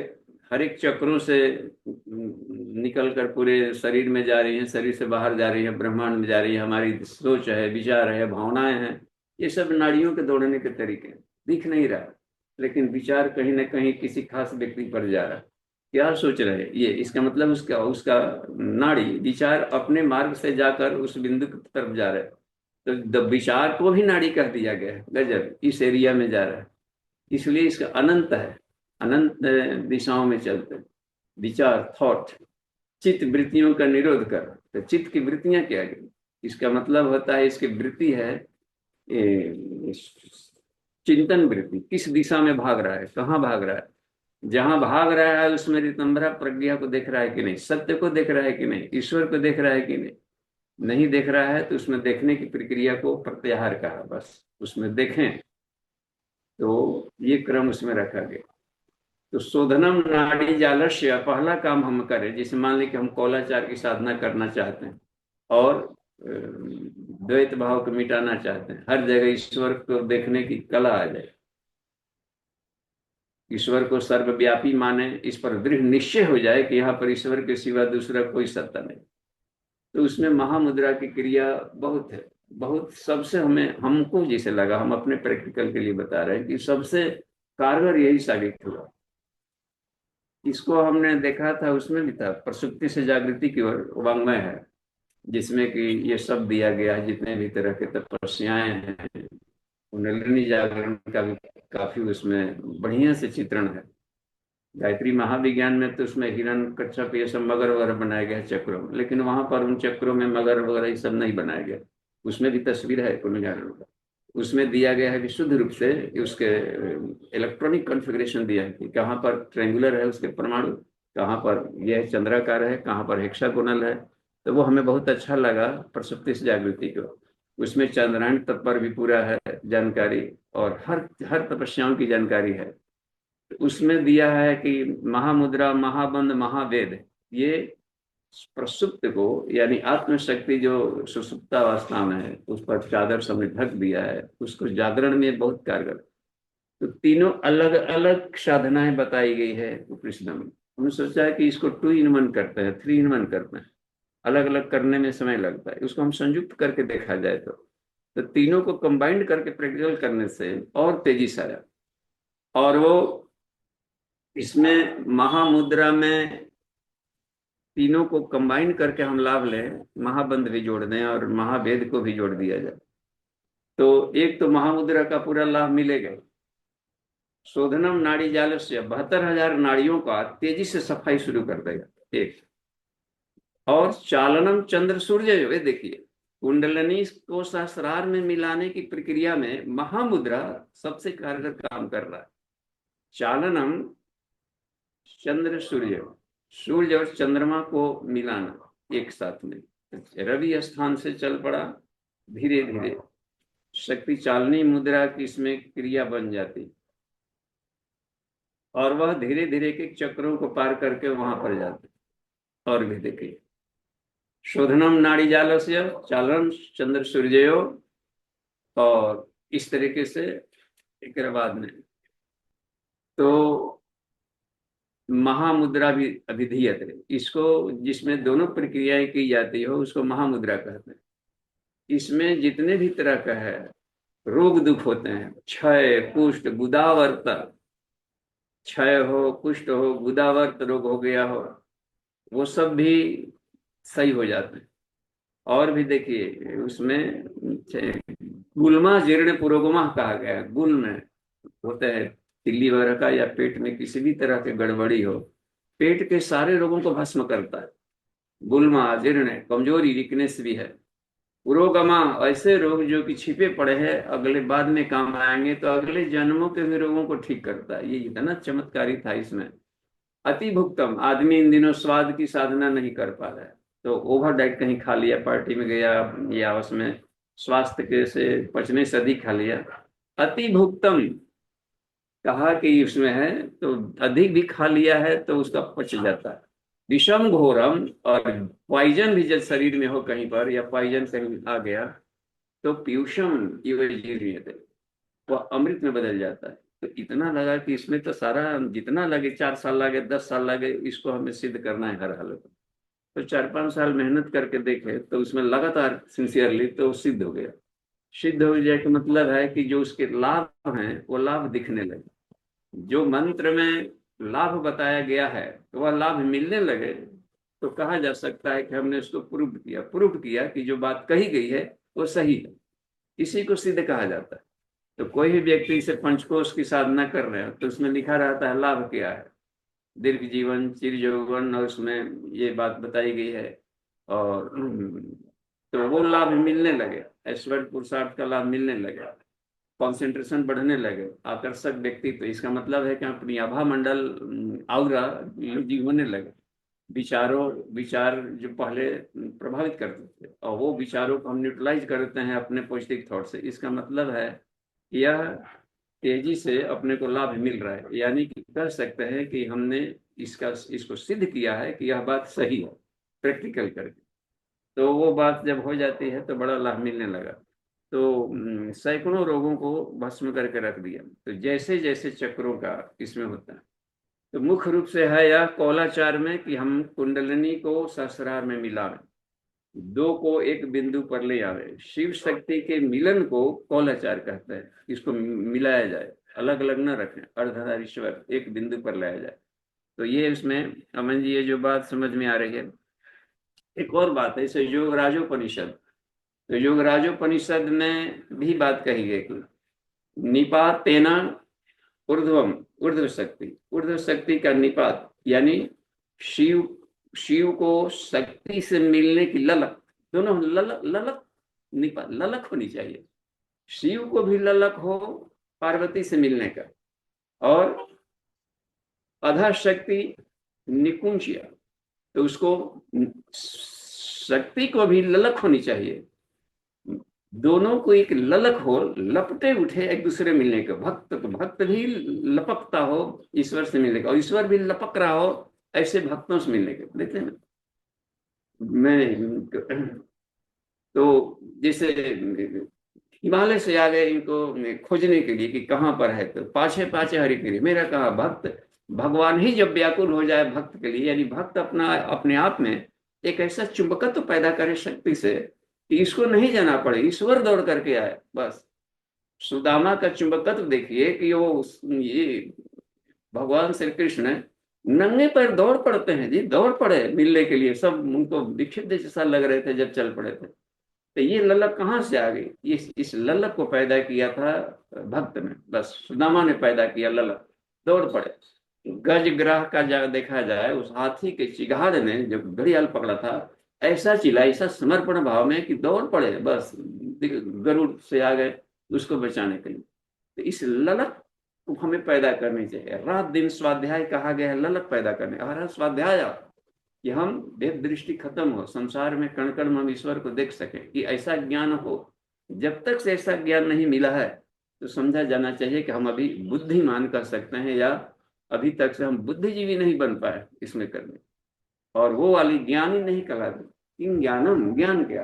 हर एक चक्रों से निकल कर पूरे शरीर में जा रही हैं, शरीर से बाहर जा रही है, ब्रह्मांड में जा रही है। हमारी सोच है, विचार है, भावनाएं हैं, ये सब नाड़ियों के दौड़ने के तरीके हैं। दिख नहीं रहा, लेकिन विचार कहीं ना कहीं किसी खास व्यक्ति पर जा रहा है। क्या सोच रहे हैं ये, इसका मतलब उसका उसका नाड़ी विचार अपने मार्ग से जाकर उस बिंदु की तरफ जा रहे हैं। तो विचार को भी नाड़ी कह दिया गया है, गजब, इस एरिया में जा रहा है। इसलिए इसका अनंत है, अनंत दिशाओं में चलते हैं विचार, थॉट। चित्त वृत्तियों का निरोध कर, तो चित्त की वृत्तियां क्या है, इसका मतलब होता है, इसकी वृत्ति है चिंतन वृत्ति। किस दिशा में भाग रहा है, कहाँ भाग रहा है, जहां भाग रहा है उसमें रितंभरा प्रज्ञा को देख रहा है कि नहीं, सत्य को देख रहा है कि नहीं, ईश्वर को देख रहा है कि नहीं। नहीं देख रहा है तो उसमें देखने की प्रक्रिया को प्रत्याहार कहा, बस उसमें देखें। तो ये क्रम उसमें रखा गया। तो शोधनम नाड़ी जालस्य, पहला काम हम करें, जैसे मान लें कि हम कौलाचार की साधना करना चाहते हैं और द्वैत भाव को मिटाना चाहते हैं, हर जगह ईश्वर को देखने की कला आ जाए, ईश्वर को सर्वव्यापी माने, इस पर दृढ़ निश्चय हो जाए कि यहाँ पर ईश्वर के सिवा दूसरा कोई सत्ता नहीं। तो उसमें महामुद्रा की क्रिया बहुत है, बहुत। सबसे हमें, हमको जैसे लगा, हम अपने प्रैक्टिकल के लिए बता रहे हैं कि सबसे कारगर यही साबित हुआ। इसको हमने देखा था, उसमें भी था, प्रसुप्ति से जागृति की ओर वाङ्मय है, जिसमें कि ये सब दिया गया है, जितने भी तरह के तपस्याएं हैं। कुंडलिनी जागरण का भी काफी उसमें बढ़िया से चित्रण है। गायत्री महाविज्ञान में तो उसमें हिरण, कच्छप, ये सब मगर वगैरह बनाया गया है चक्रों में, लेकिन वहां पर उन चक्रों में मगर वगैरह ये सब नहीं बनाया गया। उसमें भी तस्वीर है कुंडलिनी का, उसमें दिया गया है विशुद्ध रूप से, उसके इलेक्ट्रॉनिक कॉन्फ़िगरेशन दिया है कि कहाँ पर ट्रेंगुलर है उसके परमाणु, कहाँ पर यह चंद्राकार है, कहाँ पर हेक्सागोनल है। तो वो हमें बहुत अच्छा लगा प्रसुप्ति से जागृति को। उसमें चंद्रायण तप पर भी पूरा है जानकारी, और हर हर तपस्याओं की जानकारी है। उसमें दिया है कि महामुद्रा, महाबंध, महावेद, ये प्रसुप्त को, यानी आत्मशक्ति जो सुसुप्तावस्था में है, उस पर चादर समेत ढक दिया है, उसको जागरण में बहुत कारगर। तो तीनों अलग अलग साधनाएं बताई गई है उपनिषद में। हमने सोचा है कि इसको 2 in 1 करते हैं, 3 in 1 करते हैं, अलग अलग करने में समय लगता है, उसको हम संयुक्त करके देखा जाए तो तीनों को कंबाइंड करके प्रैक्टिकल करने से और तेजी से आया। और वो इसमें महामुद्रा में तीनों को कंबाइन करके हम लाभ लें, महाबंध भी जोड़ दें और महाभेद को भी जोड़ दिया जाए, तो एक तो महामुद्रा का पूरा लाभ मिलेगा। शोधनम नाड़ी जाल से 72,000 नाड़ियों का तेजी से सफाई शुरू कर देगा एक। और चालनम चंद्र सूर्य, ये देखिए कुंडलिनी को सहस्रार में मिलाने की प्रक्रिया में महामुद्रा सबसे कारगर काम कर रहा है। चालनम चंद्र सूर्य, सूर्य और चंद्रमा को मिलाना एक साथ में। रवि स्थान से चल पड़ा, धीरे धीरे शक्ति चालनी मुद्रा की इसमें क्रिया बन जाती, और वह धीरे धीरे के चक्रों को पार करके वहां पर जाते। और भी देखिए, शोधनम नाड़ी जाल से चालन चंद्र सूर्यो, और इस तरीके से एक बाद में तो महामुद्रा भी अभिधीयत है, इसको जिसमें दोनों प्रक्रियाएं की जाती हो उसको महामुद्रा कहते हैं। इसमें जितने भी तरह का है रोग दुख होते हैं, क्षय कुष्ठ गुदावर्त, क्षय हो, कुष्ठ हो, गुदावर्त रोग हो गया हो, वो सब भी सही हो जाते हैं। और भी देखिए उसमें गुल्मा जीर्ण पुरोगमा कहा गया है। गुल्म होता है तिल्ली वगैरह का, या पेट में किसी भी तरह की गड़बड़ी हो, पेट के सारे रोगों को भस्म करता है। गुल्मा जीर्ण, कमजोरी, वीकनेस भी है। पुरोगमा, ऐसे रोग जो कि छिपे पड़े हैं, अगले बाद में काम आएंगे, तो अगले जन्मों के भी रोगों को ठीक करता है। ये इतना चमत्कारी था इसमें। अति भुक्तम, आदमी इन दिनों स्वाद की साधना नहीं कर पा रहा है, तो ओवर डाइट कहीं खा लिया, पार्टी में गया या उसमें स्वास्थ्य के से पचने से अधिक खा लिया। अति भुक्तम कहा कि उसमें है, तो अधिक भी खा लिया है तो उसका पच जाता है। विषम घोरम, और पॉइजन भी जब शरीर में हो कहीं पर, या पॉइजन कहीं आ गया, तो पीयूषम इव जीर्यते, वो अमृत में बदल जाता है। तो इतना लगा कि इसमें तो सारा जितना लगे, 4 साल लगे, 10 साल लगे, इसको हमें सिद्ध करना है हर हालत में। तो 4-5 साल मेहनत करके देखे तो उसमें लगातार सिंसियरली तो सिद्ध हो गया। सिद्ध हो जाए का मतलब है कि जो उसके लाभ हैं वो लाभ दिखने लगे। जो मंत्र में लाभ बताया गया है तो वह लाभ मिलने लगे, तो कहा जा सकता है कि हमने उसको प्रूव किया कि जो बात कही गई है वो सही है। इसी को सिद्ध कहा जाता है। तो कोई भी व्यक्ति से पंचकोश की साधना कर रहे हो तो उसमें लिखा रहता है लाभ क्या है, दीर्घ जीवन, चिर यौवन, और उसमें ये बात बताई गई है। और तो वो लाभ मिलने लगे, ऐश्वर्य पुरुषार्थ का लाभ मिलने लगे, कंसंट्रेशन बढ़ने लगे, आकर्षक व्यक्तित्व, इसका मतलब है कि अपनी आभा मंडल आउरा जी होने लगे। विचार जो पहले प्रभावित करते थे, और वो विचारों को हम न्यूट्रलाइज करते हैं अपने पॉजिटिव थॉट से, इसका मतलब है कि यह तेजी से अपने को लाभ मिल रहा है। यानी कि कह सकते हैं कि हमने इसको सिद्ध किया है कि यह बात सही है, प्रैक्टिकल करके। तो वो बात जब हो जाती है तो बड़ा लाभ मिलने लगा। तो सैकड़ों रोगों को भस्म करके रख दिया। तो जैसे जैसे चक्रों का इसमें होता है, तो मुख्य रूप से है यह कौलाचार में कि हम कुंडलिनी को सहस्रार में मिलावें, दो को एक बिंदु पर ले आवे। शिव शक्ति के मिलन को कौलाचार कहते हैं। इसको मिलाया जाए, अलग अलग न रखें, अर्धनारीश्वर एक बिंदु पर लाया जाए। तो ये इसमें अमन जी, ये जो बात समझ में आ रही है। एक और बात है, इसे योगराजोपनिषद, तो योगराजोपनिषद में भी बात कही गई कि निपातेना ऊर्ध्वम, ऊर्ध्व शक्ति का निपात, यानी शिव शिव को शक्ति से मिलने की ललक, दोनों ललक निपात, ललक होनी चाहिए। शिव को भी ललक हो पार्वती से मिलने का, और अधा शक्ति निकुंजिया, तो उसको शक्ति को भी ललक होनी चाहिए। दोनों को एक ललक हो, लपटे उठे एक दूसरे मिलने के। भक्त तो भक्त भी लपकता हो ईश्वर से मिलने का, और ईश्वर भी लपक रहा हो ऐसे भक्तों से मिलने के। देखते हैं मैं, तो जैसे हिमालय से आ गए इनको खोजने के लिए कि कहाँ पर है, तो पाछे पाछे हरि के लिए मेरा कहा भक्त। भगवान ही जब व्याकुल हो जाए भक्त के लिए, यानी भक्त अपना अपने आप में एक ऐसा चुंबकत्व पैदा करे शक्ति से कि इसको नहीं जाना पड़े, ईश्वर दौड़ करके आए बस। सुदामा का चुंबकत्व देखिए कि वो ये भगवान श्री कृष्ण नंगे पर दौड़ पड़ते हैं जी, दौड़ पड़े मिलने के लिए। सब उनको विक्षिप्त जैसा लग रहे थे जब चल पड़े थे। तो ये ललक कहाँ से आ गई? इस ललक को पैदा किया था भक्त ने, बस सुदामा ने पैदा किया ललक, दौड़ पड़े। गज ग्राह का देखा जाए, उस हाथी के चिगाड़ ने जो घड़ियाल पकड़ा था, ऐसा चिल्ला, ऐसा समर्पण भाव में कि दौड़ पड़े बस, गरुड़ से आ गए उसको बचाने के लिए। तो इस ललक को हमें पैदा करनी चाहिए। रात दिन स्वाध्याय कहा गया है ललक पैदा करने, हमारा स्वाध्याय कि हम भेद दृष्टि खत्म हो, संसार में कण कण में हम ईश्वर को देख सके, कि ऐसा ज्ञान हो। जब तक से ऐसा ज्ञान नहीं मिला है तो समझा जाना चाहिए कि हम अभी बुद्धिमान कर सकते हैं, या अभी तक से हम बुद्धिजीवी नहीं बन पाए इसमें करने, और वो वाली ज्ञान ही नहीं कहलाती। इन ज्ञानम, ज्ञान क्या?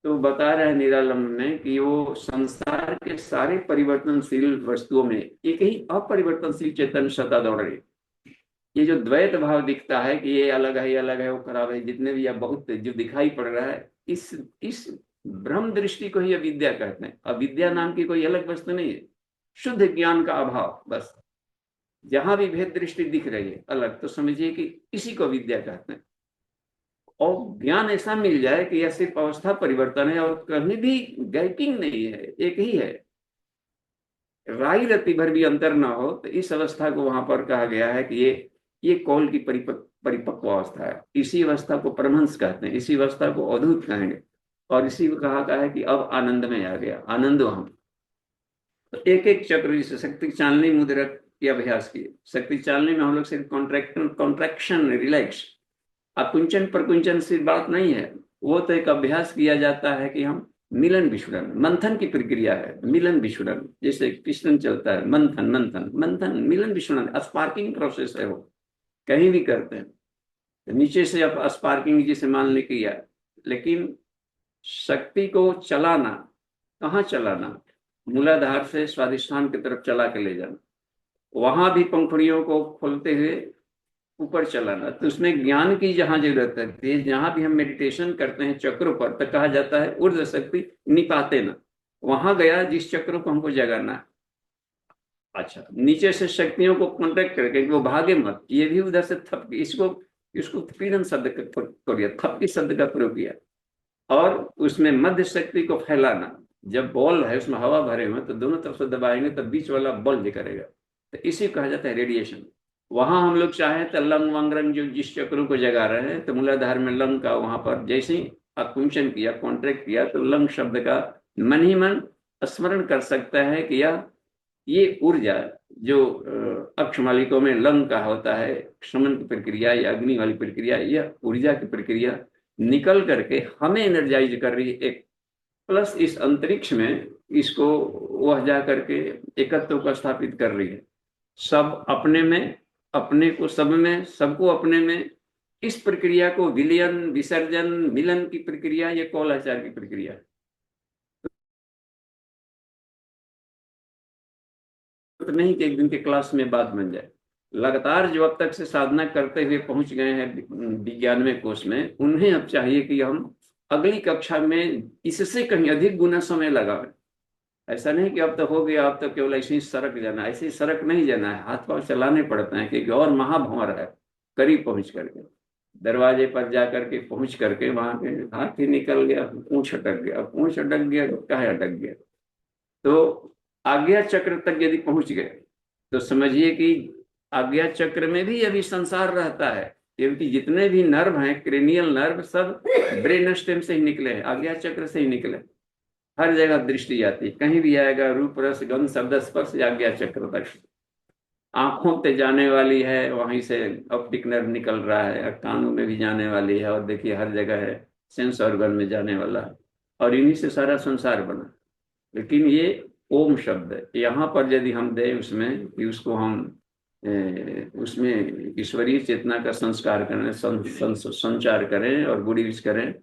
तो बता रहे हैं निरालम में कि वो संसार के सारे परिवर्तनशील वस्तुओं में एक ही अपरिवर्तनशील चेतन सत्ता दौड़ रही। ये जो द्वैत भाव दिखता है कि ये अलग है, ये अलग है, वो खराब है, जितने भी या बहुत जो दिखाई पड़ रहा है, इस ब्रह्म दृष्टि को ही अविद्या कहते हैं। अविद्या नाम की कोई अलग वस्तु नहीं है, शुद्ध ज्ञान का अभाव बस। जहां भी भेद दृष्टि दिख रही है अलग, तो समझिए कि इसी को विद्या कहते हैं। और ज्ञान ऐसा मिल जाए कि यह सिर्फ अवस्था परिवर्तन है और कहीं भी गैपिंग नहीं है, एक ही है, राई रत्ती भर भी अंतर ना हो, तो इस अवस्था को वहां पर कहा गया है कि ये कौल की परिपक्व अवस्था है। इसी अवस्था को परमहंस कहते हैं, इसी अवस्था को अद्भुत कहेंगे। और इसी को कहा गया है कि अब आनंद में आ गया, आनंद हम। तो एक एक चक्र, जैसे शक्ति चालनी मुद्रक की अभ्यास किए, शक्ति चालनी में हम लोग सिर्फ कॉन्ट्रैक्शन रिलैक्स, अकुंचन प्रकुंचन से बात नहीं है। वो तो एक अभ्यास किया जाता है कि हम मिलन विछुड़न, मंथन की प्रक्रिया है, मिलन विछुड़न, जैसे पिस्टन चलता है, मंथन मंथन मंथन, मिलन विछुड़न स्पार्किंग प्रोसेस है वो, कहीं भी करते हैं। तो नीचे से अब स्पार्किंग जैसे मान ले किया, लेकिन शक्ति को चलाना, कहाँ चलाना, मूलाधार से स्वादिष्ठान की तरफ चला के ले जाना, वहां भी पंखुड़ियों को खोलते हुए ऊपर चलाना। तो उसमें ज्ञान की जहां जरूरत है, जहां भी हम मेडिटेशन करते हैं चक्रों पर, तो कहा जाता है ऊर्ध्व शक्ति निपाते ना, वहां गया जिस चक्र को हमको जगाना है। अच्छा, नीचे से शक्तियों को कॉन्ट्रैक्ट करके वो भागे मत, ये भी उधर से थप, इसको इसको पीड़न शब्द का किया, थपकी शब्द का प्रयोग किया। और उसमें मध्य शक्ति को फैलाना, जब बॉल है उसमें हवा भरे हुए तो दोनों तरफ से दबाएंगे तो बीच वाला बॉल करेगा, तो इसी को कहा जाता है रेडिएशन। वहां हम लोग चाहें तो लंग वांग रंग जो जिस चक्रों को जगा रहे हैं, तो मूलाधार में लंग का वहां पर जैसे ही आकुंचन किया, कॉन्ट्रैक्ट किया, तो लंग शब्द का मन ही मन स्मरण कर सकता है कि यह ये ऊर्जा जो अक्ष मालिकों में लंग का होता है, शमन की प्रक्रिया या अग्नि वाली प्रक्रिया, यह ऊर्जा की प्रक्रिया निकल करके हमें एनर्जाइज कर रही है एक, प्लस इस अंतरिक्ष में इसको वह जा करके एकत्व को स्थापित कर रही है, सब अपने में, अपने को सब में, सबको अपने में। इस प्रक्रिया को विलयन विसर्जन मिलन की प्रक्रिया, ये कौलाचार की प्रक्रिया है। तो नहीं कि एक दिन के क्लास में बात बन जाए, लगातार जो अब तक से साधना करते हुए पहुंच गए हैं 91वें कोर्स में, उन्हें अब चाहिए कि हम अगली कक्षा में इससे कहीं अधिक गुना समय लगाएं। ऐसा नहीं कि अब तो हो गया, अब तो केवल ऐसे ही सड़क जाना, ऐसे ही सड़क नहीं जाना है, हाथ पांव चलाने पड़ते हैं, क्योंकि और महाभंवर है। करीब पहुंच करके, दरवाजे पर जा करके पहुंच करके वहां के हाथ ही निकल गया, पूंछ अटक गया, पूंछ अटक गया तो क्या अटक गया। तो आज्ञा चक्र तक यदि पहुंच गए तो समझिए कि आज्ञा चक्र में भी अभी संसार रहता है, क्योंकि जितने भी नर्व हैं, क्रेनियल नर्व, सब ब्रेन स्टेम से ही निकले हैं, आज्ञा चक्र से ही निकले। हर जगह दृष्टि आती है, कहीं भी आएगा, रूप रस गंध शब्द स्पर्श आज्ञा चक्र तक। आंखों पे जाने वाली है, वहीं से ऑप्टिक नर्व निकल रहा है, कानों में भी जाने वाली है, और देखिए हर जगह है, सेंस ऑर्गन में जाने वाला है, और इन्हीं से सारा संसार बना। लेकिन ये ओम शब्द है, यहाँ पर यदि हम दें उसमें कि उसको हम उसमें ईश्वरीय चेतना का संस्कार करें, संचार करें और गुड़ी विश करें,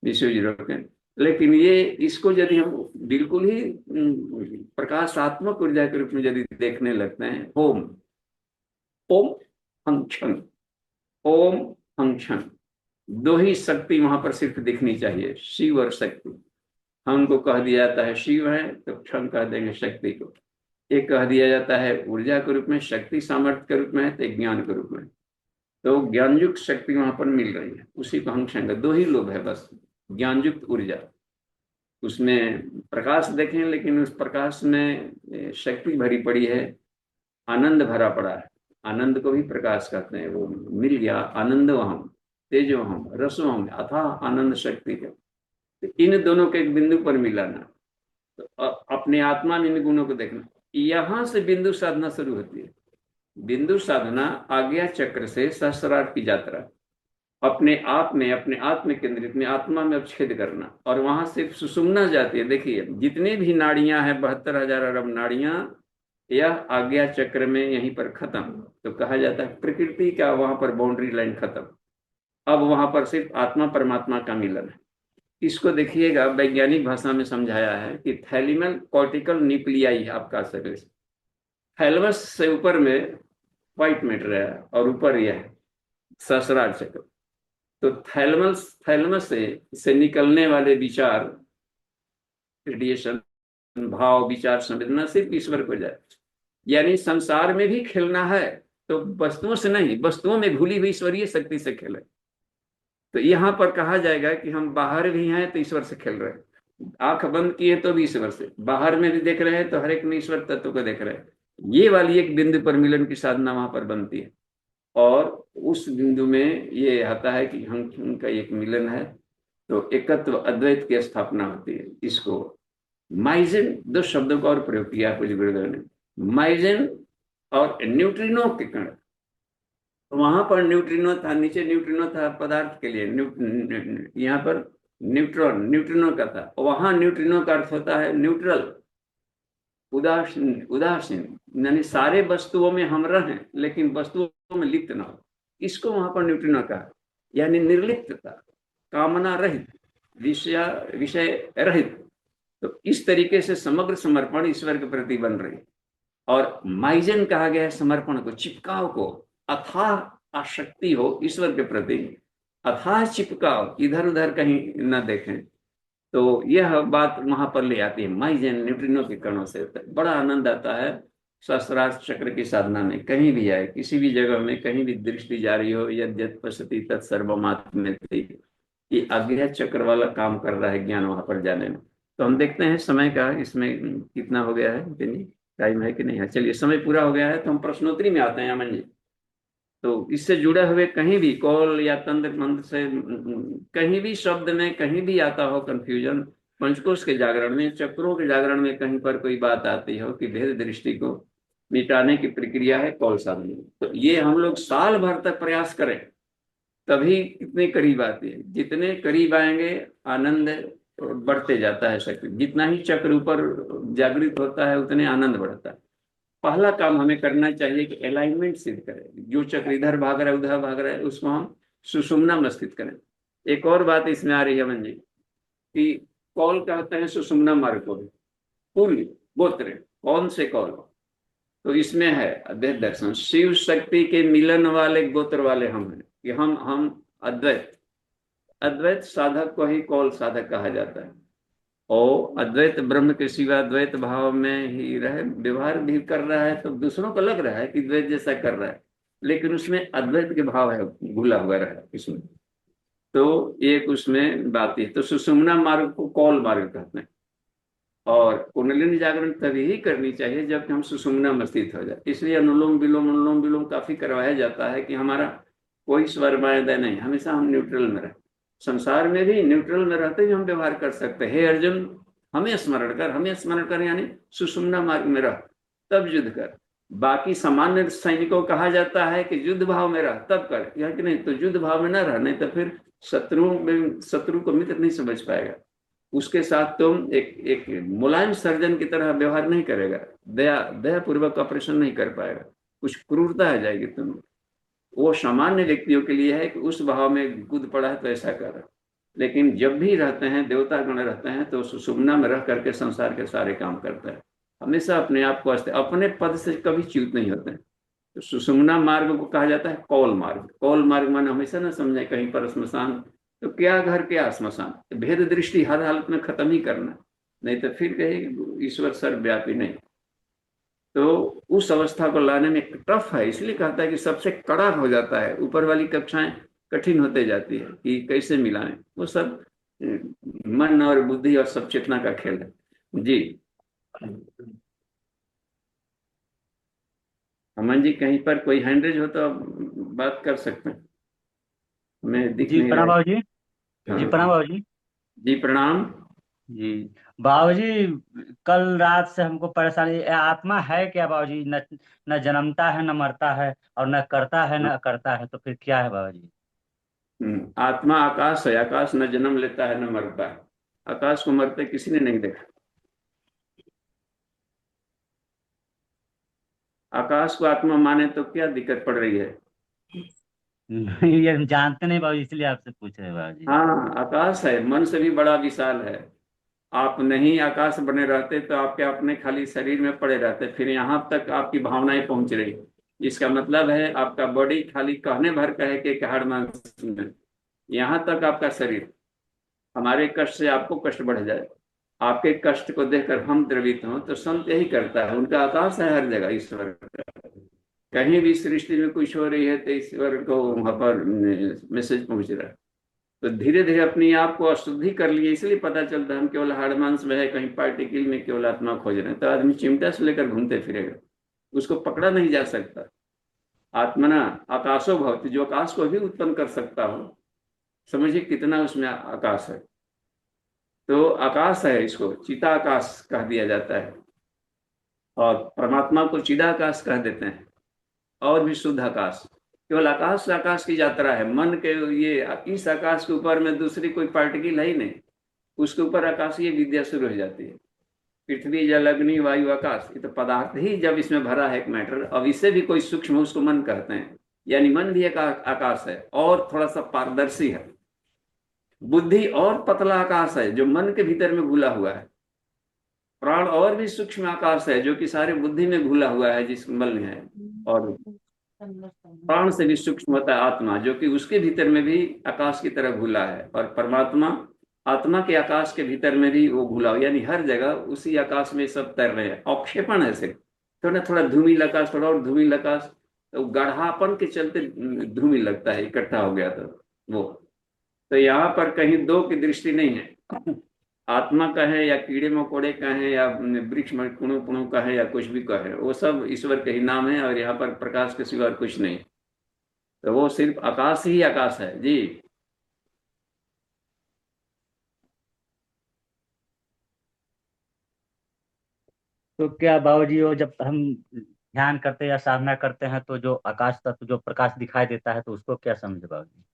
विश्व रोकें। लेकिन ये इसको यदि हम बिल्कुल ही प्रकाशात्मक ऊर्जा के रूप में यदि देखने लगते हैं, ओम ओम फंक्शन, ओम फंक्शन, दो ही शक्ति वहां पर सिर्फ दिखनी चाहिए, शिव और शक्ति। हमको कह दिया जाता है शिव है तो क्षण कह देंगे शक्ति को, एक कह दिया जाता है ऊर्जा के रूप में, शक्ति सामर्थ्य के रूप में है, तो एक ज्ञान के रूप में। तो ज्ञान युक्त शक्ति वहां पर मिल रही है, उसी को हम कहेंगे, दो ही लोग है बस, ज्ञान युक्त ऊर्जा। उसमें प्रकाश देखें, लेकिन उस प्रकाश में शक्ति भरी पड़ी है, आनंद भरा पड़ा है, आनंद को भी प्रकाश कहते हैं। वो मिल गया आनंद, हम तेजो हम रसो हम अथा आनंद शक्ति है। तो इन दोनों के एक बिंदु पर मिलाना, तो अपने आत्मा में इन गुणों को देखना, यहां से बिंदु साधना शुरू होती है। बिंदु साधना आज्ञा चक्र से सहस्रार की यात्रा, अपने आप में, अपने आत्म केंद्रित में, आत्मा में अपछेद करना, और वहां से सुषुम्ना जाती है। देखिए जितनी भी नाड़ियां हैं, 72,000 अरब नाड़ियां, यह आज्ञा चक्र में यहीं पर खत्म। तो कहा जाता है प्रकृति का वहां पर बाउंड्री लाइन खत्म, अब वहां पर सिर्फ आत्मा परमात्मा का मिलन है। इसको देखिएगा, वैज्ञानिक भाषा में समझाया है कि थैलिमल कॉर्टिकल न्यूक्लियाई आपका शरीर, थैलमस से ऊपर में व्हाइट मैटर है और ऊपर यह है सहस्रार चक्र। तो थैलमस, थैलमस से निकलने वाले विचार रेडिएशन, भाव, विचार, संवेदना सिर्फ ईश्वर को जाए। यानी संसार में भी खेलना है तो वस्तुओं से नहीं, वस्तुओं में घुली हुई ईश्वरीय शक्ति से खेले। तो यहाँ पर कहा जाएगा कि हम बाहर भी हैं तो ईश्वर से खेल रहे हैं, आंख बंद किए तो भी ईश्वर से, बाहर में भी देख रहे हैं तो हर एक में ईश्वर तत्व को देख रहे हैं। ये वाली एक बिंदु पर मिलन की साधना वहां पर बनती है, और उस बिंदु में ये आता है कि हम उनका एक मिलन है, तो एकत्व अद्वैत की स्थापना होती है। इसको माइजन, दो शब्दों का और प्रयोग किया पूज्य गुरुदेव ने, माइजन और न्यूट्रिनो के कण। वहां पर न्यूट्रिनो था, नीचे न्यूट्रिनो था पदार्थ के लिए, यहाँ पर न्यूट्रॉन न्यूट्रिनो का था। वहां न्यूट्रिनो का अर्थ होता है न्यूट्रल, उदासीन, उदासीन यानी सारे वस्तुओं में हम रहें लेकिन वस्तुओं में लिप्त ना हो, इसको वहां पर न्यूट्रिनो का, यानी निर्लिप्तता, कामना रहित, विषय रहित। तो इस तरीके से समग्र समर्पण ईश्वर के प्रति बन रही। और माइजन कहा गया है समर्पण को, चिपकाव को, अथाह आसक्ति हो ईश्वर के प्रति, अथाह चिपकाव, इधर उधर कहीं न देखें। तो यह बात वहां पर ले आती है माइजन न्यूट्रिनो के कणों से। बड़ा आनंद आता है सहस्त्रार चक्र की साधना में, कहीं भी आए, किसी भी जगह में कहीं भी दृष्टि जा रही हो, यद्यत पश्यति तत्सर्वमात्मेति, ये अज्ञा चक्र वाला काम कर रहा है ज्ञान वहां पर जाने में। तो हम देखते हैं समय का इसमें कितना हो गया है, टाइम है कि नहीं है। चलिए समय पूरा हो गया है तो हम प्रश्नोत्तरी में आते हैं अमन जी। तो इससे जुड़े हुए कहीं भी कौल या तंत्र मंत्र से कहीं भी शब्द में कहीं भी आता हो कंफ्यूजन, पंचकोश के जागरण में, चक्रों के जागरण में कहीं पर कोई बात आती हो कि भेद दृष्टि को मिटाने की प्रक्रिया है कौल साधना, तो ये हम लोग साल भर तक प्रयास करें तभी इतने करीब आती है। जितने करीब आएंगे आनंद बढ़ते जाता है शक्ति, जितना ही चक्र ऊपर जागृत होता है उतने आनंद बढ़ता है। पहला काम हमें करना चाहिए कि अलाइनमेंट सिद्ध करें, जो चक्र इधर भाग रहा है उधर भाग रहा है उसको हम सुषुम्ना में स्थित करें। एक और बात इसमें आ रही है मन जी कि कौल कहते हैं सुषुम्ना मार्ग को, पूर्व गोत्र कौन से कौल, तो इसमें है अद्वैत दर्शन, शिव शक्ति के मिलन वाले गोत्र वाले हम हैं कि हम अद्वैत, अद्वैत साधक को ही कौल साधक कहा जाता है। और अद्वैत ब्रह्म के सिवा द्वैत भाव में ही रहे, व्यवहार भी कर रहा है तो दूसरों को लग रहा है कि द्वैत जैसा कर रहा है, लेकिन उसमें अद्वैत के भाव है, घुला हुआ रहा इसमें। तो एक उसमें बात है। तो सुषुम्ना मार्ग को कौल मार्ग कहते हैं, और कुंडलिनी जागरण तभी ही करनी चाहिए जब हम सुषुम्ना में स्थित हो जाए। इसलिए अनुलोम विलोम काफी करवाया जाता है कि हमारा कोई स्वरमायदय नहीं, हमेशा हम न्यूट्रल में रहे। संसार में भी न्यूट्रल में रहते हुए हम व्यवहार कर सकते हैं। हे अर्जुन हमें स्मरण कर यानी सुषुम्ना मार्ग में रह तब युद्ध कर। बाकी सामान्य सैनिकों को कहा जाता है कि युद्ध भाव में रह तब कर, या कि नहीं तो युद्ध भाव में न रह, नहीं तो फिर शत्रु को मित्र नहीं समझ पाएगा, उसके साथ तुम एक मुलायम सर्जन की तरह व्यवहार नहीं करेगा, दया पूर्वक ऑपरेशन नहीं कर पाएगा, कुछ क्रूरता आ जाएगी तुम। वो सामान्य व्यक्तियों के लिए है कि उस भाव में कूद पड़ा है तो ऐसा कर रहा है। लेकिन जब भी रहते हैं देवता गण रहते हैं तो सुषुम्ना में रह करके संसार के सारे काम करता है, हमेशा अपने आप को अपने पद से कभी च्युत नहीं होते हैं। तो सुषुम्ना मार्ग को कहा जाता है कौल मार्ग। कौल मार्ग माने हमेशा ना समझे कहीं पर श्मशान, तो क्या घर क्या श्मशान, भेद दृष्टि हर हालत में खत्म ही करना, नहीं तो फिर कहे ईश्वर सर्वव्यापी नहीं। तो उस अवस्था को लाने में टफ है, इसलिए कहता है कि सबसे कड़ा हो जाता है, ऊपर वाली कक्षाएं कठिन होते जाती है कि कैसे मिलाएं। वो सब मन और बुद्धि और सब चेतना का खेल है जी। अमन जी कहीं पर कोई हैंडरेज हो तो बात कर सकते हैं, हमें दिख जी नहीं रहा प्रणाम है। बाबू जी। जी हाँ प्रणाम बाबू जी। जी प्रणाम। जी बाबू जी, कल रात से हमको परेशानी, ये आत्मा है क्या बाबू जी? न न जन्मता है न मरता है, और न करता है न करता है, तो फिर क्या है बाबू जी? आत्मा आकाश है, आकाश न जन्म लेता है न मरता है, आकाश को मरते किसी ने नहीं देखा। आकाश को आत्मा माने तो क्या दिक्कत पड़ रही है। नहीं, ये हम जानते नहीं बाबू जी, इसलिए आपसे पूछ रहे हैं बाबू जी। हाँ आकाश है, मन से भी बड़ा विशाल है। आप नहीं आकाश बने रहते तो आपके अपने खाली शरीर में पड़े रहते, फिर यहाँ तक आपकी भावनाएं पहुंच रही। इसका मतलब है आपका बॉडी खाली कहने भर का है कि एक हाड़ मांस में, यहाँ तक आपका शरीर, हमारे कष्ट से आपको कष्ट बढ़ जाए। आपके कष्ट को देखकर हम द्रवित हों, तो संत यही करता है। उनका आकाश है हर जगह ईश्वर का। कहीं भी सृष्टि में कुछ हो रही है तो ईश्वर को वहां पर मैसेज पहुंच रहा है। तो धीरे धीरे अपने आप को अशुद्धि कर लिए, इसलिए पता चलता है हम केवल हाड़ मांस में है, कहीं पार्टिकल में केवल आत्मा खोज रहे हैं। तो आदमी चिमटा से लेकर घूमते फिरेगा, उसको पकड़ा नहीं जा सकता। आत्मना आकाशो भवति, जो आकाश को भी उत्पन्न कर सकता हो। समझिए कितना उसमें आकाश है। तो आकाश है, इसको चिताकाश कह दिया जाता है, और परमात्मा को चिदाकाश कह देते हैं, और भी शुद्ध आकाश। केवल आकाश से आकाश की यात्रा है। मन के ये इस आकाश के ऊपर में दूसरी कोई पार्टिकल है ही नहीं, उसके ऊपर आकाशीय विद्या शुरू हो जाती है। पृथ्वी जल अग्नि वायु आकाश, ये तो पदार्थ ही जब इसमें भरा है एक मैटर। अब इससे भी कोई सूक्ष्म, उसको मन कहते हैं। यानी मन भी एक आकाश है, और थोड़ा सा पारदर्शी है। बुद्धि और पतला आकाश है जो मन के भीतर में घुला हुआ है। प्राण और भी सूक्ष्म आकाश है जो कि सारे बुद्धि में घुला हुआ है, जिस मन में है। और प्राण से भी सूक्ष्म होता है आत्मा, जो कि उसके भीतर में भी आकाश की तरह घुला है। और परमात्मा आत्मा के आकाश के भीतर में भी वो घुला हो, यानी हर जगह उसी आकाश में सब तैर रहे हैं। अवक्षेपण है सिर्फ, थोड़ा थोड़ा धूमिल आकाश, थोड़ा और धूमिल आकाश। तो गाढ़ापन के चलते धूमिल लगता है, इकट्ठा हो गया तो वो। तो यहाँ पर कहीं दो की दृष्टि नहीं है। आत्मा का है या कीड़े मकोड़े का है या वृक्ष कुणु पुणु का है या कुछ भी का है, वो सब ईश्वर के ही नाम है। और यहाँ पर प्रकाश के सिवा और कुछ नहीं। तो वो सिर्फ आकाश ही आकाश है जी। तो क्या बाबूजी, वो जब हम ध्यान करते या साधना करते हैं तो जो आकाश तत्व, जो प्रकाश दिखाई देता है, तो उसको क्या समझे बाबूजी?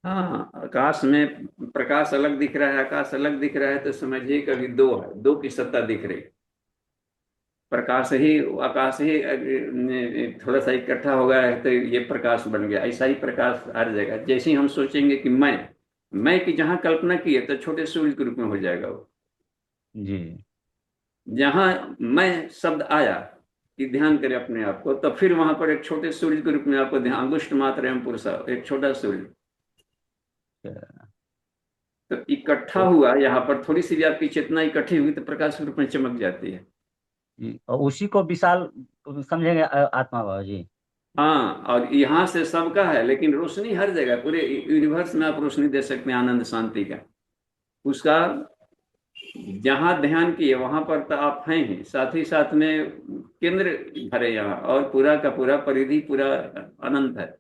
हाँ, आकाश में प्रकाश अलग दिख रहा है, आकाश अलग दिख रहा है, तो समझिए कभी दो है, दो की सत्ता दिख रही। प्रकाश ही, आकाश ही थोड़ा सा इकट्ठा हो गया है तो ये प्रकाश बन गया। ऐसा ही प्रकाश हर जगह। जैसे ही हम सोचेंगे कि मैं की जहां कल्पना की है, तो छोटे सूर्य के रूप में हो जाएगा वो। जी। जहां मैं शब्द आया कि ध्यान करें अपने आप को, तो फिर वहां पर एक छोटे सूर्य के रूप में आपको ध्यान, अंगुष्ठ मात्र एवं पुरुषा, एक छोटा सूर्य। तो इकट्ठा तो हुआ, यहाँ पर थोड़ी सी भी आपकी चेतना इकट्ठी हुई तो प्रकाश के रूप में चमक जाती है। जी, और उसी को विशाल समझेंगे आत्मा बाबूजी। हाँ, और यहाँ से सबका है, लेकिन रोशनी हर जगह, पूरे यूनिवर्स में आप रोशनी दे सकते हैं, आनंद शांति का। उसका जहां ध्यान किए वहां पर तो आप हैं ही, साथ ही साथ में केंद्र भरे यहाँ, और पूरा का पूरा परिधि पूरा अनंत है।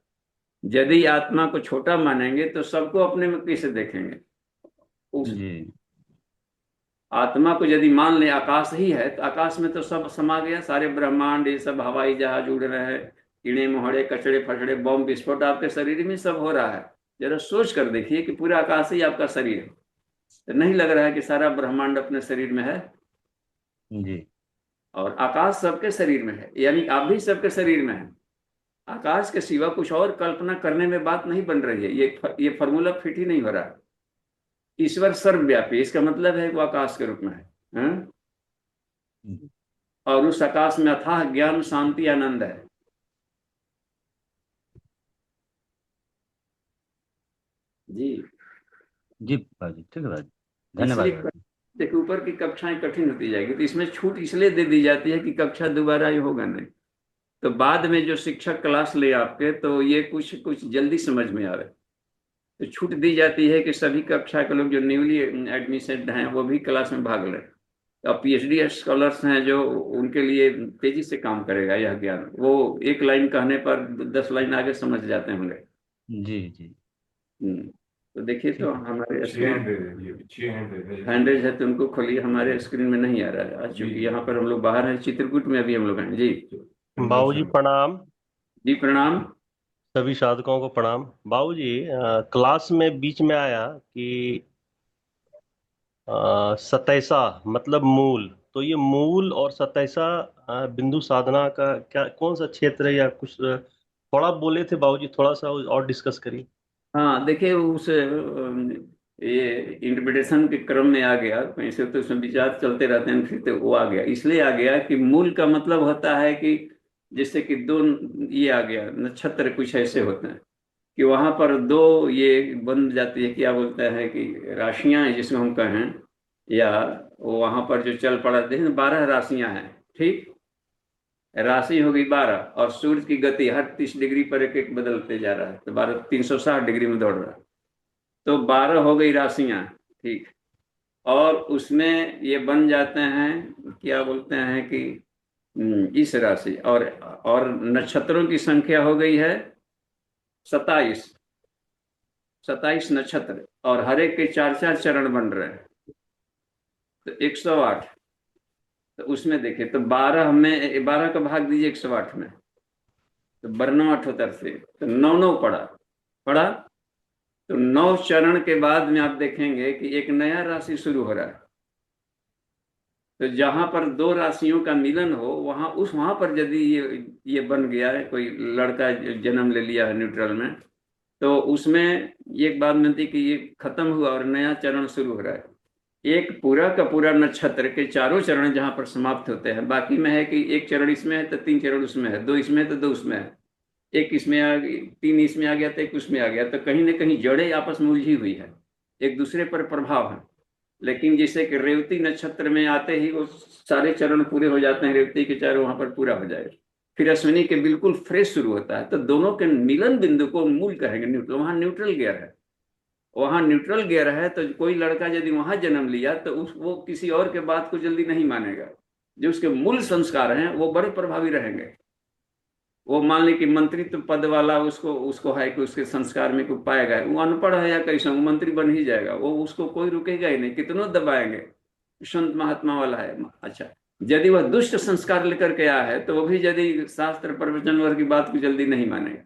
यदि आत्मा को छोटा मानेंगे तो सबको अपने में कैसे देखेंगे। उस जी। आत्मा को यदि मान ले आकाश ही है, तो आकाश में तो सब समा गया, सारे ब्रह्मांड, ये सब हवाई जहाज उड़ रहे हैं, कीड़े मकोड़े कचड़े फचड़े बम विस्फोट आपके शरीर में सब हो रहा है। जरा सोच कर देखिए कि पूरा आकाश ही आपका शरीर है। तो नहीं लग रहा है कि सारा ब्रह्मांड अपने शरीर में है। जी। और आकाश सबके शरीर में है, यानी आप भी सबके शरीर में है। आकाश के सिवा कुछ और कल्पना करने में बात नहीं बन रही है। ये फॉर्मूला फिट ही नहीं हो रहा। ईश्वर सर्वव्यापी, इसका मतलब है कि वो आकाश के रूप में है। हाँ? और उस आकाश में अथाह ज्ञान शांति आनंद है जी। जी बाबूजी, ठीक है बाबूजी। धन्यवाद इसलिए बाबूजी। देखिए, ऊपर की कक्षाएं कठिन होती जाएगी, तो इसमें छूट इसलिए दे दी जाती है कि कक्षा दोबारा ये होगा नहीं। तो बाद में जो शिक्षक क्लास ले आपके, तो ये कुछ कुछ जल्दी समझ में आवे, तो छूट दी जाती है कि सभी कक्षा के लोग जो न्यूली एडमिशन हैं वो भी क्लास में भाग लें। अब पीएचडी स्कॉलर्स हैं जो, उनके लिए तेजी से काम करेगा यह ज्ञान। वो एक लाइन कहने पर 10 लाइन आगे समझ जाते होंगे। जी जी। तो देखिए, तो ठीक है। हमारे स्क्रीन हैंडेज है, तो उनको खोलिए, हमारे स्क्रीन में नहीं आ रहा है आज, चूंकि यहाँ पर हम लोग बाहर हैं, चित्रकूट में अभी हम लोग हैं जी। बाबूजी प्रणाम। जी प्रणाम। सभी साधकों को प्रणाम। बाबूजी, क्लास में बीच में आया कि सतैसा मतलब मूल, तो ये मूल और सतैसा बिंदु साधना का क्या, कौन सा क्षेत्र है या कुछ थोड़ा बोले थे बाबूजी, थोड़ा सा और डिस्कस करिए। हाँ देखिए, उस ये इंटरप्रिटेशन के क्रम में आ गया, वैसे तो उसमें विचार चलते रहते हैं, फिर तो वो आ गया, इसलिए आ गया कि मूल का मतलब होता है कि जैसे कि दो, ये आ गया नक्षत्र कुछ ऐसे होते हैं कि वहां पर दो ये बन जाती है, क्या बोलते हैं कि राशियां हैं जिसको हम कहें, या वो वहां पर जो चल पड़ा, देखिए 12 राशियां हैं, ठीक। राशि होगी 12, और सूर्य की गति हर 30 डिग्री पर एक एक बदलते जा रहा है, तो 12 360 डिग्री में दौड़ रहा है, तो 12 हो गई राशियां, ठीक। और उसमें ये बन जाते हैं, क्या बोलते हैं कि इस राशि, और नक्षत्रों की संख्या हो गई है 27। 27 नक्षत्र, और हर एक के 4 4 चरण बन रहे हैं, तो 108। तो उसमें देखिए, तो 12 में 12 का भाग दीजिए 108 में, तो 92 से, तो 9 9 पड़ा पड़ा। तो 9 चरण के बाद में आप देखेंगे कि एक नया राशि शुरू हो रहा है। तो जहां पर दो राशियों का मिलन हो, वहां पर यदि ये बन गया है, कोई लड़का जन्म ले लिया है न्यूट्रल में, तो उसमें एक बात मिलती कि ये खत्म हुआ और नया चरण शुरू हो रहा है। एक पूरा का पूरा नक्षत्र के चारों चरण जहां पर समाप्त होते हैं, बाकी में है कि एक चरण इसमें है तो 3 चरण उसमें है, 2 इसमें है तो 2 उसमें है, एक इसमें आ गई, 3 इसमें आ गया तो एक उसमें आ गया, तो कहीं ना कहीं जड़ें आपस में उलझी हुई है, एक दूसरे पर प्रभाव है। लेकिन जैसे कि रेवती नक्षत्र में आते ही वो सारे चरण पूरे हो जाते हैं, रेवती के चारों वहां पर पूरा हो जाएगा, फिर अश्विनी के बिल्कुल फ्रेश शुरू होता है, तो दोनों के मिलन बिंदु को मूल कहेंगे, न्यूट्रल, वहां न्यूट्रल गियर है। वहां न्यूट्रल गियर है, तो कोई लड़का यदि वहां जन्म लिया तो वो किसी और के बात को जल्दी नहीं मानेगा। जो उसके मूल संस्कार हैं वो बड़े प्रभावी रहेंगे। वो मान ली कि मंत्रित्व पद वाला उसको उसको है कि उसके संस्कार में कोई पाएगा, वो अनपढ़ है या कैसा, वो मंत्री बन ही जाएगा, वो उसको कोई रुकेगा ही नहीं, कितनों दबाएंगे, संत महात्मा वाला है। अच्छा, यदि वह दुष्ट संस्कार लेकर के आया है, तो वो भी यदि शास्त्र प्रवचन वर्ग की बात को जल्दी नहीं मानेगा,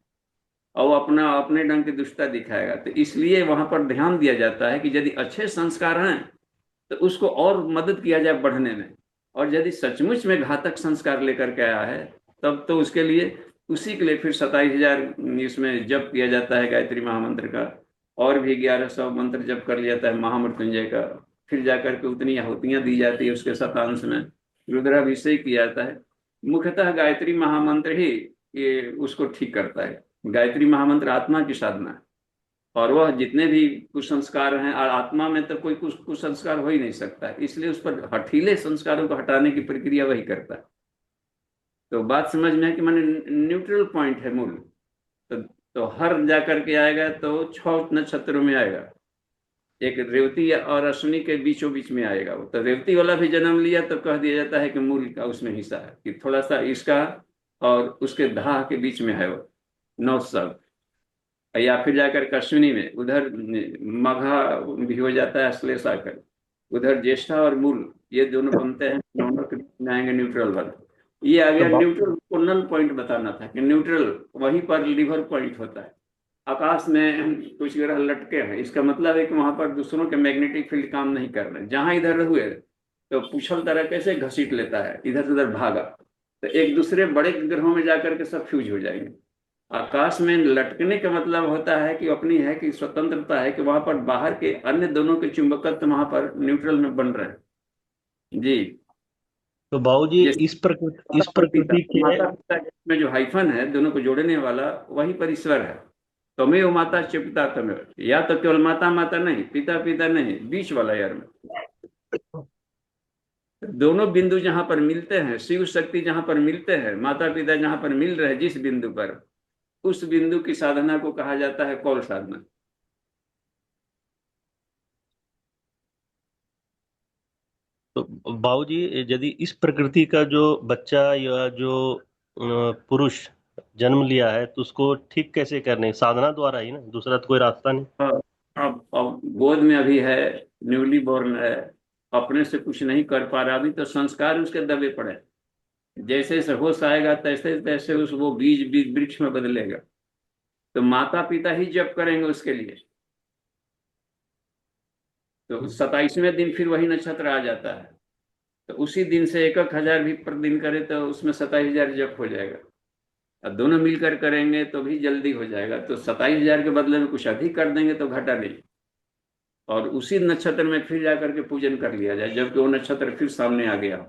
और वो अपना अपने ढंग की दुष्टता दिखाएगा। तो इसलिए वहां पर ध्यान दिया जाता है कि यदि अच्छे संस्कार हैं तो उसको और मदद किया जाए बढ़ने में, और यदि सचमुच में घातक संस्कार लेकर के आया है, तब तो उसके लिए, उसी के लिए फिर 27,000 इसमें जप किया जाता है गायत्री महामंत्र का, और भी 1100 मंत्र जप कर लिया जाता है महामृत्युंजय का, फिर जाकर के उतनी आहुतियां दी जाती है, उसके शतांश में रुद्राभिषेक किया जाता है। मुख्यतः गायत्री महामंत्र ही ये उसको ठीक करता है। गायत्री महामंत्र आत्मा की साधना है, और वह जितने भी कुसंस्कार हैं, और आत्मा में तो कोई कुसंस्कार हो ही नहीं सकता, इसलिए उस पर हठीले संस्कारों को हटाने की प्रक्रिया वही करता है। तो बात समझ में है कि मैंने न्यूट्रल पॉइंट है मूल। तो हर जाकर के आएगा तो 6 नक्षत्रों में आएगा, एक रेवती और अश्विनी के बीचों बीच में आएगा वो, तो रेवती वाला भी जन्म लिया तो कह दिया जाता है कि मूल का उसमें हिस्सा है, कि थोड़ा सा इसका और उसके दाह के बीच में है वो, नॉर्थ साउथ। या फिर जाकर अश्विनी में उधर मघा भी हो जाता है, श्लेष आकर उधर ज्येष्ठा और मूल, ये दोनों बनते हैं, दोनों के बीच में आएंगे न्यूट्रल वाला। ये आ तो गया न्यूट्रल को नल पॉइंट बताना था कि न्यूट्रल वहीं पर लिवर पॉइंट होता है। आकाश में कुछ ग्रह लटके हैं, इसका मतलब है कि वहां पर दूसरों के मैग्नेटिक फील्ड काम नहीं कर रहे, जहां इधर हुए तो पूछल तरह कैसे घसीट लेता है, इधर से उधर भागा, तो एक दूसरे बड़े ग्रहों में जाकर के सब फ्यूज हो जाएंगे। आकाश में लटकने का मतलब होता है कि अपनी है कि स्वतंत्रता है, कि वहां पर बाहर के अन्य दोनों के चुंबकत्व वहां पर न्यूट्रल में बन रहे हैं जी। तो बाबूजी जैसे इस प्रकृति के माता पिता में जो हाइफन है दोनों को जोड़ने वाला, वही पर ईश्वर है। त्वमेव माता च पिता त्वमेव, या तो केवल माता माता नहीं, पिता पिता नहीं, बीच वाला यार में दोनों बिंदु जहां पर मिलते हैं, शिव शक्ति जहां पर मिलते हैं, माता पिता जहां पर मिल रहे हैं, जिस बिंदु पर, उस बिंदु की साधना को कहा जाता है कौल साधना। तो बाबूजी यदि इस प्रकृति का जो बच्चा या जो पुरुष जन्म लिया है, तो उसको ठीक कैसे करने, साधना द्वारा ही ना, दूसरा तो कोई रास्ता नहीं। हाँ, अब गोद में अभी है, न्यूली बोर्न है, अपने से कुछ नहीं कर पा रहा, अभी तो संस्कार उसके दबे पड़े, जैसे जैसे होश आएगा तैसे तैसे वो बीज बीज वृक्ष में बदलेगा। तो माता पिता ही जप करेंगे उसके लिए। तो 27वें दिन फिर वही नक्षत्र आ जाता है, तो उसी दिन से 1,000 भी प्रतिदिन करे तो उसमें 27,000 जप हो जाएगा। अब दोनों मिलकर करेंगे तो भी जल्दी हो जाएगा, तो 27,000 के बदले में कुछ अधिक कर देंगे तो घाटा नहीं, और उसी नक्षत्र में फिर जाकर के पूजन कर लिया जाए जबकि वो नक्षत्र फिर सामने आ गया हो,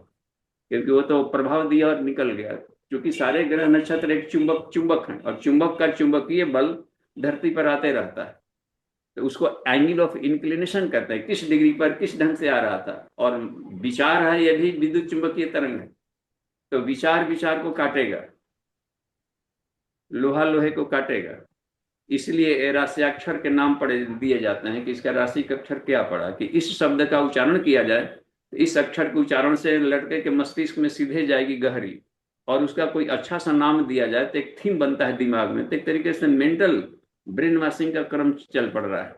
क्योंकि वो तो प्रभाव दिया और निकल गया। क्योंकि सारे ग्रह नक्षत्र एक चुंबक चुंबक हैं, और चुंबक का चुंबकीय बल धरती पर आते रहता है, तो उसको एंगल ऑफ इंक्लिनेशन कहते हैं, किस डिग्री पर किस ढंग से आ रहा था। और विचार है, यह भी विद्युत चुंबकीय तरंग है, तो विचार विचार को काटेगा, लोहा लोहे को काटेगा। इसलिए ये राशियाक्षर के नाम पड़े दिए जाते हैं कि इसका राशि का अक्षर क्या पड़ा, कि इस शब्द का उच्चारण किया जाए तो इस अक्षर के उच्चारण से लड़के के मस्तिष्क में सीधे जाएगी गहरी, और उसका कोई अच्छा सा नाम दिया जाए तो एक थीम बनता है दिमाग में। तो एक तरीके से मेंटल ब्रेन वॉशिंग का क्रम चल पड़ रहा है।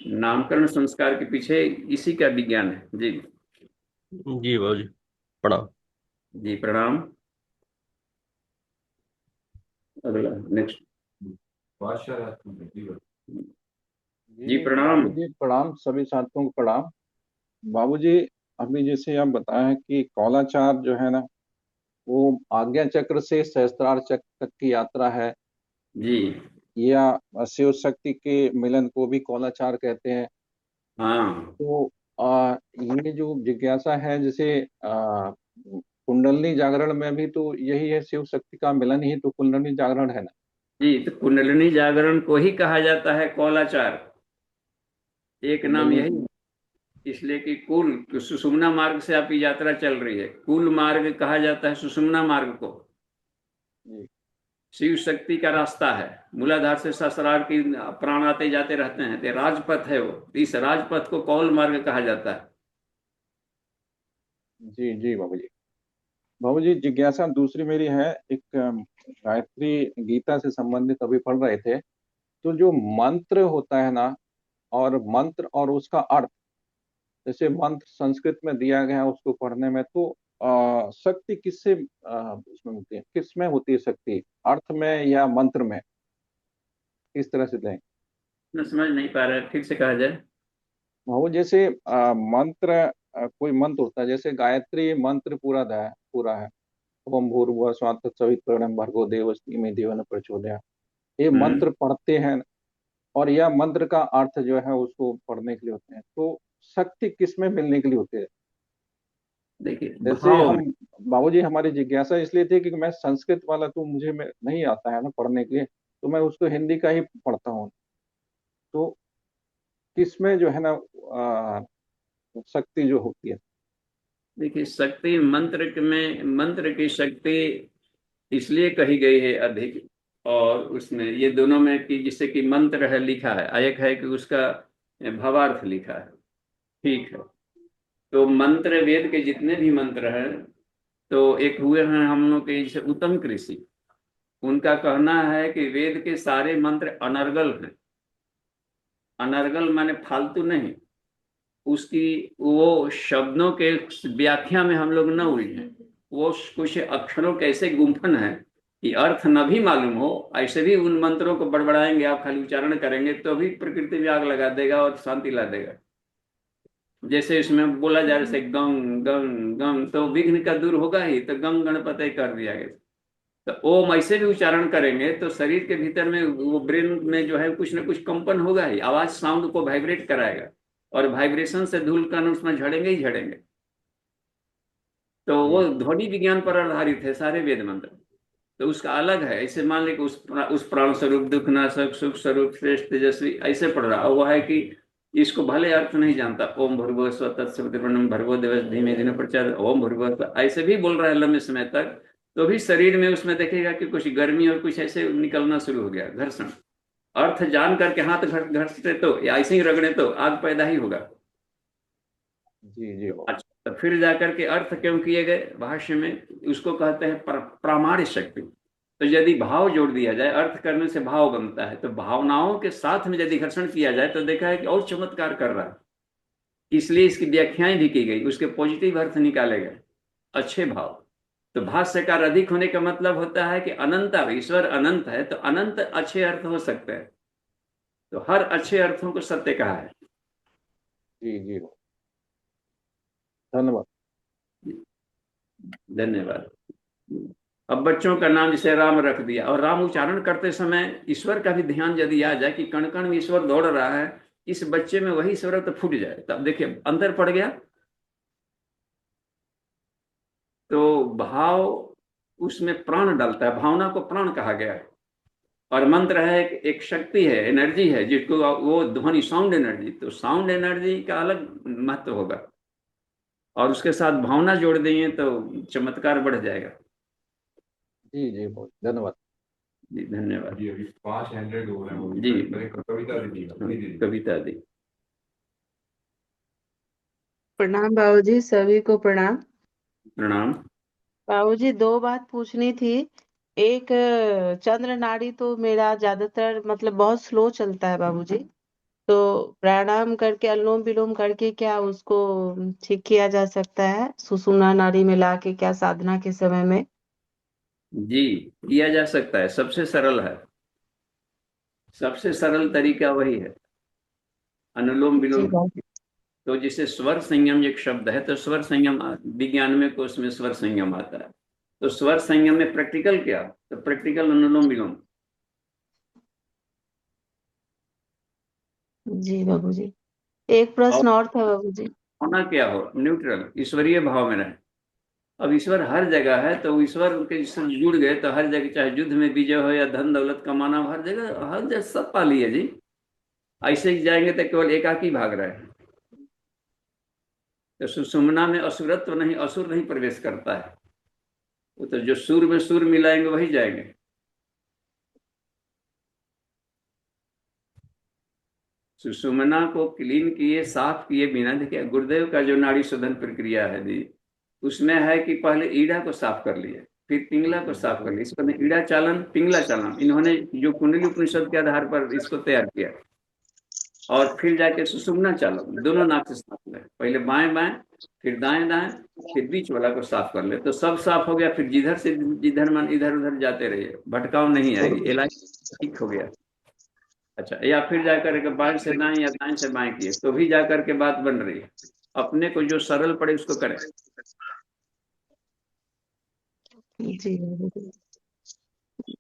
नामकरण संस्कार के पीछे इसी का विज्ञान है जी। जी बाबूजी, प्रणाम। जी प्रणाम। अगला नेक्स्ट। जी जी प्रणाम। बाबूजी प्रणाम, सभी साथियों को प्रणाम। बाबूजी, अभी जैसे आप बताएं कि कौलाचार जो है ना, वो आज्ञा चक्र से सहस्त्रार चक्र तक की यात्रा है, जी या शिव शक्ति के मिलन को भी कौलाचार कहते हैं। हाँ तो ये जो जिज्ञासा है, जैसे कुंडलनी जागरण में भी तो यही है, शिव शक्ति का मिलन ही तो कुंडलनी जागरण है ना। जी, तो कुंडलिनी जागरण को ही कहा जाता है कौलाचार, एक नाम कुंडलनी। यही है। इसलिए कि कुल सुषुम्ना मार्ग से आपकी यात्रा चल रही है, कुल मार्ग कहा जाता है सुषुम्ना मार्ग को। जी शिव शक्ति का रास्ता है, मूलाधार से सहस्रार की प्राण आते जाते रहते हैं, तो राजपथ है वो। इस राजपथ को कौल मार्ग कहा जाता है। जी जी बाबूजी। बाबूजी, जिज्ञासा दूसरी मेरी है, एक गायत्री गीता से संबंधित अभी पढ़ रहे थे, तो जो मंत्र होता है ना, और मंत्र और उसका अर्थ, जैसे मंत्र संस्कृत में दिया गया है उसको पढ़ने में, तो शक्ति किससे उसमें होती है, किस में होती है शक्ति, अर्थ में या मंत्र में, किस तरह से दें? मैं समझ नहीं पा रहा, ठीक से कहा जाए। वो जैसे मंत्र, कोई मंत्र होता है, जैसे गायत्री मंत्र पूरा है, ओम भूर्भुवः स्वः तत्सवितुर्वरेण्यं भर्गो देवस्य धीमहि धियो न प्रचोदयात्। ये हम्म। मंत्र पढ़ते हैं, और यह मंत्र का अर्थ जो है उसको पढ़ने के लिए होते हैं, तो शक्ति किस में मिलने के लिए होती है? देखिए जैसे भाव हम, में। बाबूजी हमारी जिज्ञासा इसलिए थी कि मैं संस्कृत वाला तो मुझे नहीं आता है ना पढ़ने के लिए, तो मैं उसको हिंदी का ही पढ़ता हूँ। तो किस में जो है ना शक्ति जो होती है? देखिए शक्ति मंत्र में, मंत्र की शक्ति इसलिए कही गई है अधिक, और उसमें ये दोनों में कि जिससे कि मंत्र है लिखा है, एक है कि उसका भावार्थ लिखा है। ठीक है। तो मंत्र वेद के जितने भी मंत्र हैं, तो एक हुए हैं हम लोग के जैसे उत्तम कृषि, उनका कहना है कि वेद के सारे मंत्र अनर्गल हैं। अनर्गल माने फालतू नहीं, उसकी वो शब्दों के व्याख्या में हम लोग न उलझे। वो कुछ अक्षरों के ऐसे गुंफन है कि अर्थ न भी मालूम हो, ऐसे भी उन मंत्रों को बड़बड़ाएंगे आप, खाली उच्चारण करेंगे तो भी प्रकृति में आग लगा देगा और शांति ला देगा। जैसे इसमें बोला जा रहा है गंग गंग गंग, तो विघ्न का दूर होगा ही, तो गंग गणपति कर दिया गया। तो ओम ऐसे भी उच्चारण करेंगे तो शरीर के भीतर में वो ब्रेन में जो है कुछ ना कुछ कंपन होगा ही, आवाज साउंड को वाइब्रेट कराएगा, और वाइब्रेशन से धूल कण उसमें झड़ेंगे ही झड़ेंगे। तो वो जी ध्वनि विज्ञान पर आधारित है सारे वेद मंत्र। तो उसका अलग है, ऐसे मान ले कि उस प्राण स्वरूप दुख नाशक सुख स्वरूप श्रेष्ठ तेजस्वी ऐसे पढ़ रहा, और वो है कि इसको भले अर्थ नहीं जानता, ओम भर्गो स्व तत्सवितुर्वरेण्यं भर्गो देवस्य धीमहि धियो न प्रचोदयात्, ओम भर्गो ऐसे भी बोल रहा है लंबे समय तक, तो भी शरीर में उसमें देखेगा कि कुछ गर्मी और कुछ ऐसे निकलना शुरू हो गया, घर्षण। अर्थ जान करके हाथ घर्षते तो या ऐसे ही रगड़े तो आग पैदा ही होगा। जी जी बाबू। अच्छा, तो फिर जाकर के अर्थ क्यों किए गए भाष्य में, उसको कहते हैं प्रामाणिक शक्ति। तो यदि भाव जोड़ दिया जाए, अर्थ करने से भाव बनता है, तो भावनाओं के साथ में यदि घर्षण किया जाए तो देखा है कि और चमत्कार कर रहा है। इसलिए इसकी व्याख्याएं भी की गई, उसके पॉजिटिव अर्थ निकाले गए, अच्छे भाव। तो भाष्यकार अधिक होने का मतलब होता है कि अनंत, ईश्वर अनंत है तो अनंत अच्छे अर्थ हो सकते हैं। तो हर अच्छे अर्थों को सत्य कहा है। जी जी बाबू। धन्यवाद। धन्यवाद। अब बच्चों का नाम जैसे राम रख दिया, और राम उच्चारण करते समय ईश्वर का भी ध्यान यदि आ जाए कि कण कण में ईश्वर दौड़ रहा है, इस बच्चे में वही ईश्वर तो फूट जाए, तब देखिए अंतर पड़ गया। तो भाव उसमें प्राण डालता है, भावना को प्राण कहा गया है। और मंत्र है एक शक्ति है, एनर्जी है, जिसको वो ध्वनि, साउंड एनर्जी, तो साउंड एनर्जी का अलग महत्व होगा, और उसके साथ भावना जोड़ देंगे तो चमत्कार बढ़ जाएगा। जी जी, बहुत धन्यवाद। जी धन्यवाद। जी अभी 5 हैंड्रेड हो रहे हैं। जी पहले कविता दीदी अपनी दीदी। कविता दी। प्रणाम बाबूजी, सभी को प्रणाम। प्रणाम। बाबूजी, दो बात पूछनी थी। एक, चंद्र नाड़ी तो मेरा ज्यादातर मतलब बहुत स्लो चलता है बाबूजी, तो प्राणायाम करके अनुलोम विलोम करके क्या उसको ठीक किया जा सकता है सुषुम्ना नाड़ी में लाके, क्या साधना के समय में? जी किया जा सकता है, सबसे सरल है, सबसे सरल तरीका वही है, अनुलोम जी विलोम। बाबू। तो जिसे स्वर संयम एक शब्द है, तो स्वर संयम विज्ञान में कोर्स में स्वर संयम आता है, तो स्वर संयम में प्रैक्टिकल क्या, तो प्रैक्टिकल अनुलोम विलोम। जी बाबूजी, एक और प्रश्न और था बाबूजी। होना क्या हो, न्यूट्रल ईश्वरीय भाव में रहे। अब ईश्वर हर जगह है, तो ईश्वर के जिससे जुड़ गए तो हर जगह, चाहे युद्ध में विजय हो या धन दौलत कमाना हो, हर जगह सब पा लिए जी। ऐसे ही जाएंगे तो केवल एकाकी भाग रहे हैं, तो सुषुम्ना में असुरत्व नहीं, असुर नहीं प्रवेश करता है, वो तो जो सूर में सूर मिलाएंगे वही जाएंगे। सुषुम्ना को क्लीन किए, साफ किए बिना, देखिए गुरुदेव का जो नाड़ी शोधन प्रक्रिया है जी, उसमें है कि पहले ईड़ा को साफ कर लिए, फिर पिंगला को साफ कर लिया, इसको ईड़ा चालन पिंगला चालन, इन्होंने जो कुंडली उपनिषद के आधार पर इसको तैयार किया, और फिर जाके सुषुम्ना चालन, दोनों नाक से साफ ले, पहले बाएं बाएं, फिर दाएं दाएं, फिर बीच वाला को साफ कर ले, तो सब साफ हो गया। फिर जिधर से जिधर मन इधर उधर जाते रहिए, भटकाव नहीं आएगी, इलाज ठीक हो गया। अच्छा, या फिर जाकर के बाएं से दाएं या दाएं से बाएं किए तो भी जाकर के बात बन रही है। अपने को जो सरल पड़े उसको करें। जी बाबूजी।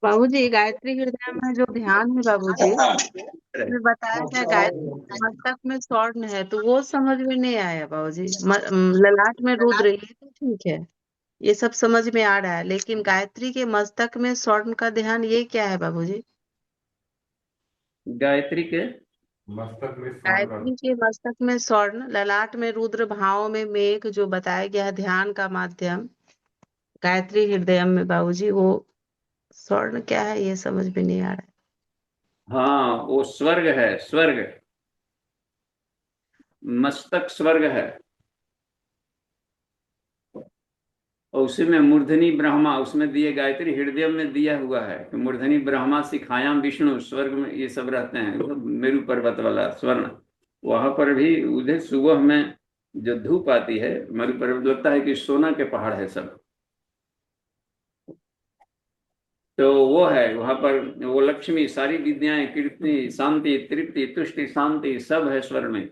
बाबूजी, गायत्री हृदय में जो ध्यान है बाबूजी, उसमें बताया गया गायत्री मस्तक में स्वर्ण है, तो वो समझ में नहीं आया बाबूजी। ललाट में रुद्र, ये तो ठीक है, ये सब समझ में आ रहा है, लेकिन गायत्री के मस्तक में स्वर्ण का ध्यान, ये क्या है बाबूजी? गायत्री के मस्तक में स्वर्ण गायत्री के मस्तक में स्वर्ण, ललाट में रुद्र, भावों में मेघ, जो बताया गया है ध्यान का माध्यम गायत्री हृदय में बाबूजी, वो स्वर्ण क्या है ये समझ में नहीं आ रहा हाँ वो स्वर्ग है, स्वर्ग, मस्तक स्वर्ग है, और उसी में मूर्धनी ब्रह्मा, उसमें दिए गायत्री हृदय में दिया हुआ है कि मूर्धनी ब्रह्मा सिखायाम विष्णु, स्वर्ग में ये सब रहते हैं, मतलब मेरु पर्वत वाला स्वर्ण, वहां पर भी उधर सुबह में जो धूप आती है, मेरु पर्वत लगता है कि सोना के पहाड़ है सब, तो वो है वहां पर, वो लक्ष्मी, सारी विद्याएं, कीर्ति शांति तृप्ति तुष्टि शांति सब है स्वर्ग में,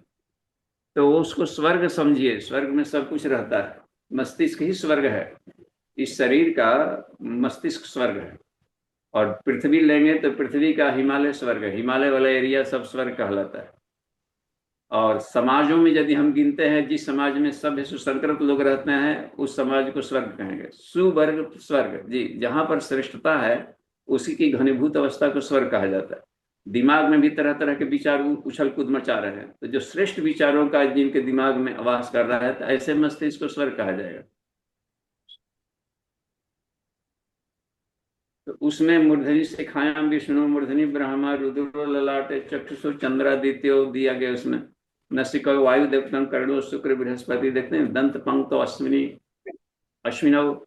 तो उसको स्वर्ग समझिए, स्वर्ग में सब कुछ रहता है, मस्तिष्क ही स्वर्ग है, इस शरीर का मस्तिष्क स्वर्ग है, और पृथ्वी लेंगे तो पृथ्वी का हिमालय स्वर्ग है, हिमालय वाला एरिया सब स्वर्ग कहलाता है। और समाजों में यदि हम गिनते हैं, जिस समाज में सभ्य सुसंस्कृत लोग रहते हैं उस समाज को स्वर्ग कहेंगे, सुवर्ग स्वर्ग जी, जहां पर श्रेष्ठता है उसी की घनीभूत अवस्था को स्वर्ग कहा जाता है। दिमाग में भी तरह तरह के विचार उछल कूद मचा रहे हैं, तो जो श्रेष्ठ विचारों का जिनके दिमाग में आवास कर रहा है, तो ऐसे मस्तिष्क को स्वर्ग कहा जाएगा। तो उसमें मूर्धनि शिखायाम विष्णु, मूर्धनि ब्रह्मा, रुद्रो ललाटे चक्षुषो चंद्रादित्यो दिया गया, उसमें नसिको वायु देवतम कर्णो शुक्र बृहस्पति, देखते हैं दंत पंक्तो अश्विनी, अश्विनो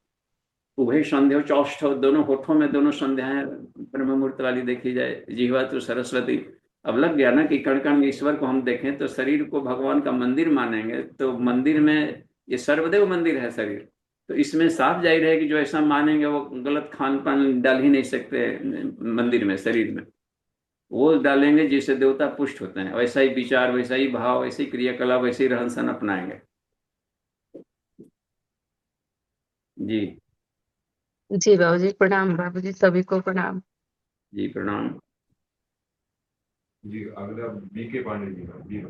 उभय संध्या चौष्ठ, दोनों होठों में दोनों संध्याएं ब्रह्म मुहूर्त वाली देखी जाए, जिह्वा तो सरस्वती। अब लग गया ना कि कण कण में ईश्वर को हम देखें तो शरीर को भगवान का मंदिर मानेंगे, तो मंदिर में ये सर्वदेव मंदिर है शरीर, तो इसमें साफ जाहिर है कि जो ऐसा मानेंगे वो गलत खान पान डाल ही नहीं सकते मंदिर में, शरीर में वो डालेंगे जिससे देवता पुष्ट होते हैं, वैसा ही विचार, वैसा ही भाव, वैसी क्रियाकलाप, वैसे ही रहन सहन अपनाएंगे। जी जी बाबूजी, प्रणाम बाबूजी, सभी को प्रणाम। जी प्रणाम। जी अगला बीके पांडे जी का जी।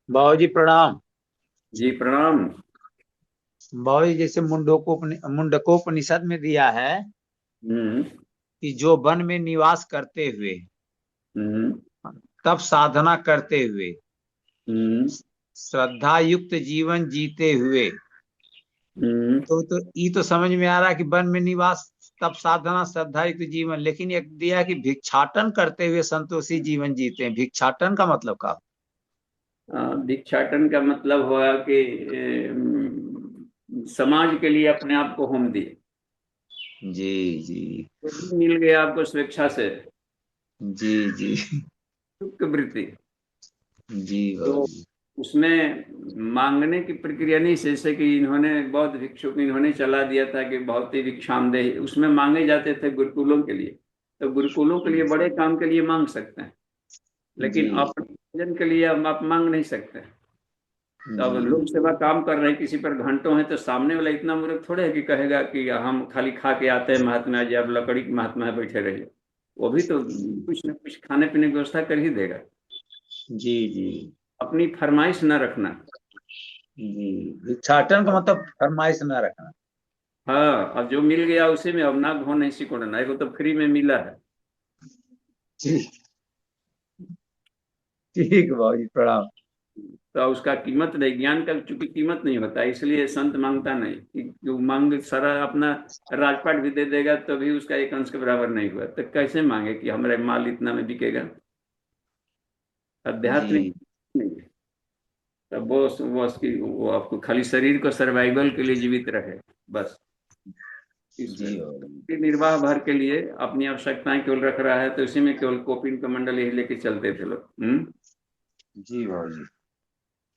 बाबूजी प्रणाम। जी प्रणाम। बाबूजी, जैसे मुंडकोपनिषद में दिया है हम्म कि जो वन में निवास करते हुए हम्म तब साधना करते हुए हम्म श्रद्धा युक्त जीवन जीते हुए, हम्म तो ये तो समझ में आ रहा है कि वन में निवास तब साधना श्रद्धा युक्त जीवन, लेकिन एक दिया कि भिक्षाटन करते हुए संतोषी जीवन जीते हैं। भिक्षाटन का मतलब क्या? भिक्षाटन का मतलब हुआ कि समाज के लिए अपने आप को होम दिए। जी जी कुछ भी मिल गया आपको स्वेच्छा से, जी जी सुख वृत्ति, जी तो बाबूजी। उसमें मांगने की प्रक्रिया नहीं। जैसे कि इन्होंने बौद्ध भिक्षुक इन्होंने चला दिया था कि बहुत ही भिक्षामदेह, उसमें मांगे जाते थे गुरुकुलों के लिए। तो गुरुकुलों के लिए बड़े काम के लिए मांग सकते हैं, लेकिन जी अपने भोजन के लिए हम आप मांग नहीं सकते। तो अब जी लोक सेवा काम कर रहे हैं, किसी पर घंटों है, तो सामने वाला इतना मूर्ख थोड़े है कि कहेगा कि हम खाली खा के आते हैं महात्मा जी, अब लकड़ी के महात्मा है बैठे रहिए। वो भी तो कुछ न कुछ खाने पीने की व्यवस्था कर ही देगा। जी जी अपनी फरमाइश न रखना। जी। भिक्षाटन का मतलब फरमाइश न रखना। हाँ, अब जो मिल गया उसी में अब ना घो नहीं सिकोड़ना, एक तो फ्री में मिला है। जी ठीक बाबूजी, प्रणाम। तो उसका कीमत नहीं, ज्ञान का चूंकि कीमत नहीं होता, इसलिए संत मांगता नहीं कि जो मांग सारा अपना राजपाट भी दे देगा तो भी उसका एक अंश के बराबर नहीं हुआ, तो कैसे मांगे कि हमारे माल इतना में बिकेगा। जी आध्यात्मिक नहीं है। तब वो उसकी वो आपको खाली शरीर को सर्वाइवल के लिए जीवित रहे, बस। जी बाबूजी। इसमें निर्वाह भर के लिए अपनी आवश्यकताएं केवल रख रहा है, तो इसी में केवल कोपिन कमंडल यही लेके चलते थे लोग। जी बाबूजी।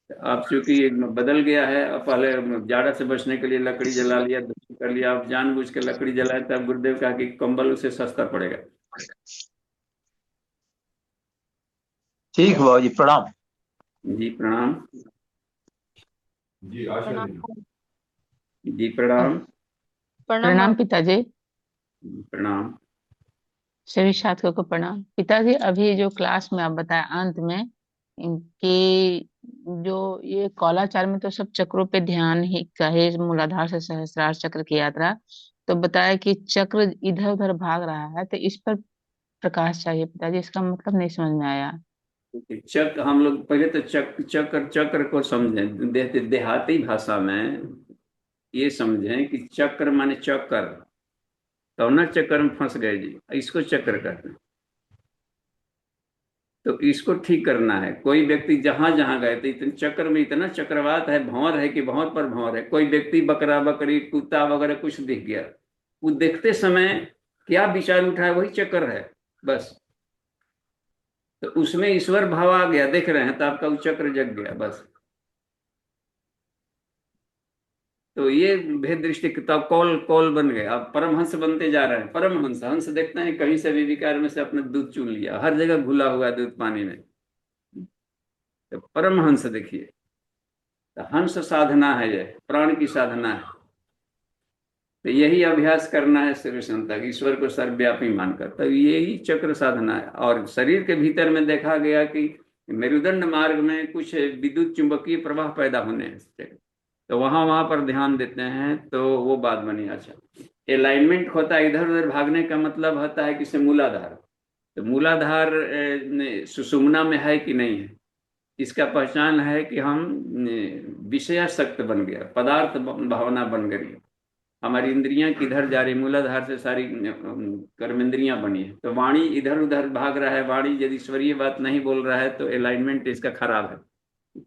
अब चूंकि बदल गया है, अब पहले जाड़ा से बचने के लिए लकड़ी जला लिया, दुखी कर लिया, अब जानबूझ के लकड़ी जलाए, तब गुरुदेव कहा कि कंबल उसे सस्ता पड़ेगा। ठीक बाबूजी, प्रणाम। जी प्रणाम। जी आशा जी। जी प्रणाम। प्रणाम पिताजी। प्रणाम। सभी छात्रों को प्रणाम पिताजी। अभी जो क्लास में आप बताए अंत में कि जो ये कौलाचार में तो सब चक्रों पे ध्यान ही का है, मूलाधार से सहस्रार चक्र की यात्रा। तो बताया कि चक्र इधर उधर भाग रहा है, तो इस पर प्रकाश चाहिए पिताजी, इसका मतलब नहीं समझ में आया। चक्र, हम लोग पहले तो चक्र चक्र को समझें, देहाती भाषा में ये समझें कि चक्र माने चक्कर, तो ना चक्कर में फंस गए जी, इसको चक्र कहते हैं। तो इसको ठीक करना है। कोई व्यक्ति जहां जहां गए तो इतने चक्र में इतना चक्रवात है, भंवर है कि भंवर पर भंवर है। कोई व्यक्ति बकरा बकरी कुत्ता वगैरह कुछ दिख गया, वो देखते समय क्या विचार उठा है वही चक्र है, बस। तो उसमें ईश्वर भाव आ गया, देख रहे हैं तो आपका वो चक्र जग गया, बस। तो ये भेद दृष्टि किताब कौल कौल बन गए। अब परमहंस बनते जा रहे हैं। परमहंस, हंस देखते हैं कहीं से भी विकार में से अपना दूध चुन लिया, हर जगह घुला हुआ है दूध पानी में। तो परमहंस देखिए, तो हंस साधना है, ये प्राण की साधना है। तो यही अभ्यास करना है सर्वसंत तक, ईश्वर को सर्वव्यापी मानकर। तो यही चक्र साधना है। और शरीर के भीतर में देखा गया कि मेरुदंड मार्ग में कुछ विद्युत चुंबकीय प्रवाह पैदा होने हैं, तो वहां वहां पर ध्यान देते हैं, तो वो बात बनी। अच्छा, अलाइनमेंट होता है, इधर उधर भागने का मतलब होता है कि मूलाधार। तो मूलाधार सुषुम्ना में है कि नहीं है, इसका पहचान है कि हम विषयासक्त बन गया, पदार्थ भावना बन गई, हमारी इंद्रियां किधर जा रही, मूलाधार से सारी कर्मेंद्रियां बनी है। तो वाणी इधर उधर भाग रहा है, वाणी यदि ईश्वरीय बात नहीं बोल रहा है तो अलाइनमेंट इसका खराब है।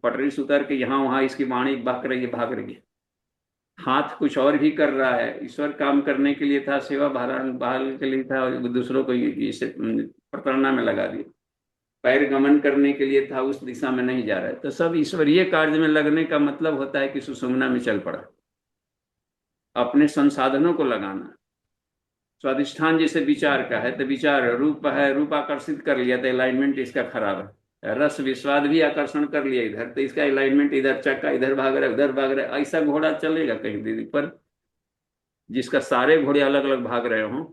पटरी से उतर के यहाँ वहां इसकी वाणी बहक रही है, भाग रही है। हाथ कुछ और भी कर रहा है, ईश्वर काम करने के लिए था, सेवा बहाल के लिए था, और दूसरों को इसे प्रताड़ना में लगा दिया। पैर गमन करने के लिए था, उस दिशा में नहीं जा रहा है। तो सब ईश्वरीय कार्य में लगने का मतलब होता है कि सुषुम्ना में चल पड़ा, अपने संसाधनों को लगाना। स्वादिष्ठान जैसे विचार का है, तो विचार रूप है, रूप आकर्षित कर लिया तो अलाइनमेंट इसका खराब है। रस विस्वाद भी आकर्षण कर लिया इधर, तो इसका अलाइनमेंट इधर, चक्का इधर भाग रहा है उधर भाग रहा है। ऐसा घोड़ा चलेगा कहीं दीदी पर, जिसका सारे घोड़े अलग अलग भाग रहे हों।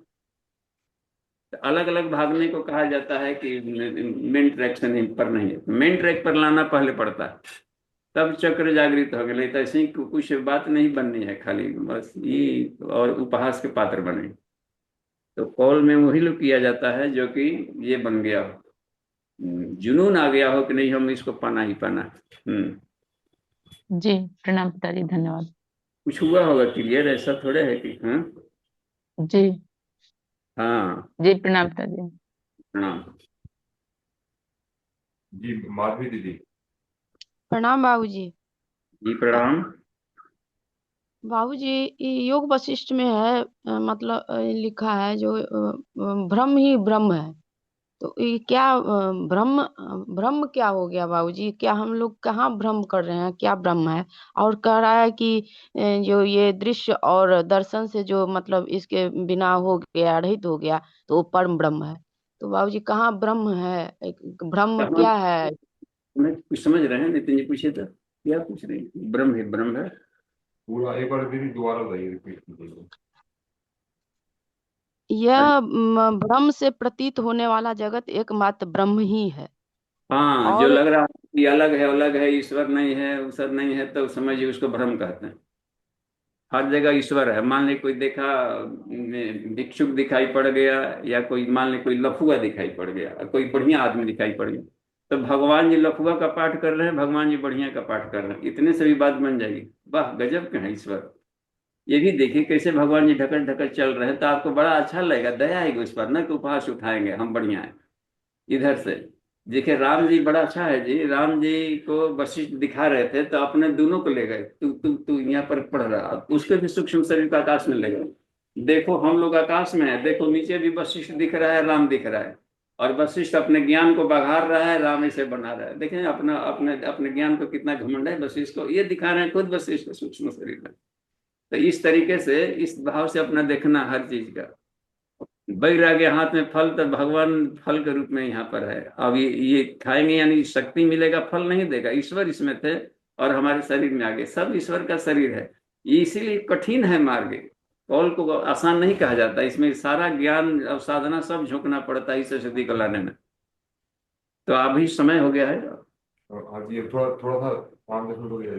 तो अलग अलग भागने को कहा जाता है कि मेन ट्रैक से नहीं पर नहीं है, मेन ट्रैक पर लाना पहले पड़ता है, तब चक्र जागृत हो गए। तो ऐसी कुछ बात नहीं बननी है खाली, बस ये और उपहास के पात्र बने। तो कौल में वही लोग किया जाता है जो कि ये बन गया हो, जुनून आ गया हो कि नहीं हम इसको पाना ही पाना है। जी प्रणाम पिताजी, धन्यवाद। कुछ हुआ होगा क्लियर, ऐसा थोड़े है कि हाँ। जी हाँ जी प्रणाम पिताजी। प्रणाम। जी माधवी दीदी। प्रणाम बाबूजी। जी प्रणाम। बाबूजी ये योग वशिष्ठ में है, मतलब लिखा है जो ब्रह्म ही ब्रह्म है। तो ये क्या ब्रह्म क्या हो गया बाबूजी? क्या हम लोग कहाँ भ्रम कर रहे हैं? क्या ब्रह्म है? और कह रहा है कि जो ये दृश्य और दर्शन से जो मतलब इसके बिना हो गया, रहित हो गया, तो वो परम ब्रह्म है। तो बाबूजी कहाँ ब्रह्म है? ब्रह्म हम क्या है? हमें कुछ समझ रहे हैं, नितिन जी पूछे तो क्या पूछ रहे हैं? ब्रह्म है, ब्रह्म है। पूरा एक बार दीदी दोबारा बताइए, रिपीट कीजिए। यह ब्रह्म से प्रतीत होने वाला जगत एकमात्र ब्रह्म ही है। हाँ, जो और लग रहा है कि अलग है, ईश्वर नहीं है, ईश्वर नहीं है, तो समझिए उसको भ्रम कहते हैं। हर जगह ईश्वर है। मान ले कोई देखा भिक्षुक दिखाई पड़ गया, या कोई मान ले कोई लफुआ दिखाई पड़ गया, और कोई बढ़िया आदमी दिखाई पड़ गया, तो भगवान जी लफुआ का पाठ कर रहे हैं, भगवान जी बढ़िया का पाठ कर रहे हैं, इतने से भी बात बन जाएगी। वाह गजब के हैं ईश्वर। ये भी देखिए कैसे भगवान जी ढकल ढकल चल रहे हैं, तो आपको बड़ा अच्छा लगेगा, दया आएगी उस पर, न कि उपहास उठाएंगे हम बढ़िया है इधर से। देखिए राम जी बड़ा अच्छा है जी, राम जी को वशिष्ठ दिखा रहे थे, तो अपने दोनों को ले गए, तू यहाँ पर पढ़ रहा, उसके भी सूक्ष्म शरीर को आकाश में ले गए। देखो हम लोग आकाश में है, देखो नीचे भी वशिष्ठ दिख रहा है, राम दिख रहा है, और वशिष्ठ अपने ज्ञान को बघार रहा है, राम इसे बना रहा है। देखें अपना अपने अपने ज्ञान को कितना घमंड है वशिष्ठ को, ये दिखा रहे हैं खुद वशिष्ठ सूक्ष्म शरीर में। तो इस तरीके से, इस भाव से अपना देखना हर चीज का। वैराग्य हाथ में फल, तो भगवान फल के रूप में यहाँ पर है। अब ये खाएंगे यानी शक्ति मिलेगा, फल नहीं देगा। ईश्वर इसमें थे और हमारे शरीर में आ गए, सब ईश्वर का शरीर है। ये इसीलिए कठिन है मार्ग, कौल को आसान नहीं कहा जाता, इसमें सारा ज्ञान और साधना सब झोंकना पड़ता है इस सिद्धि को लाने में। तो अभी समय हो गया है। हाँ जी, थोड़ा थोड़ा सा 5-10 मिनट हो गया,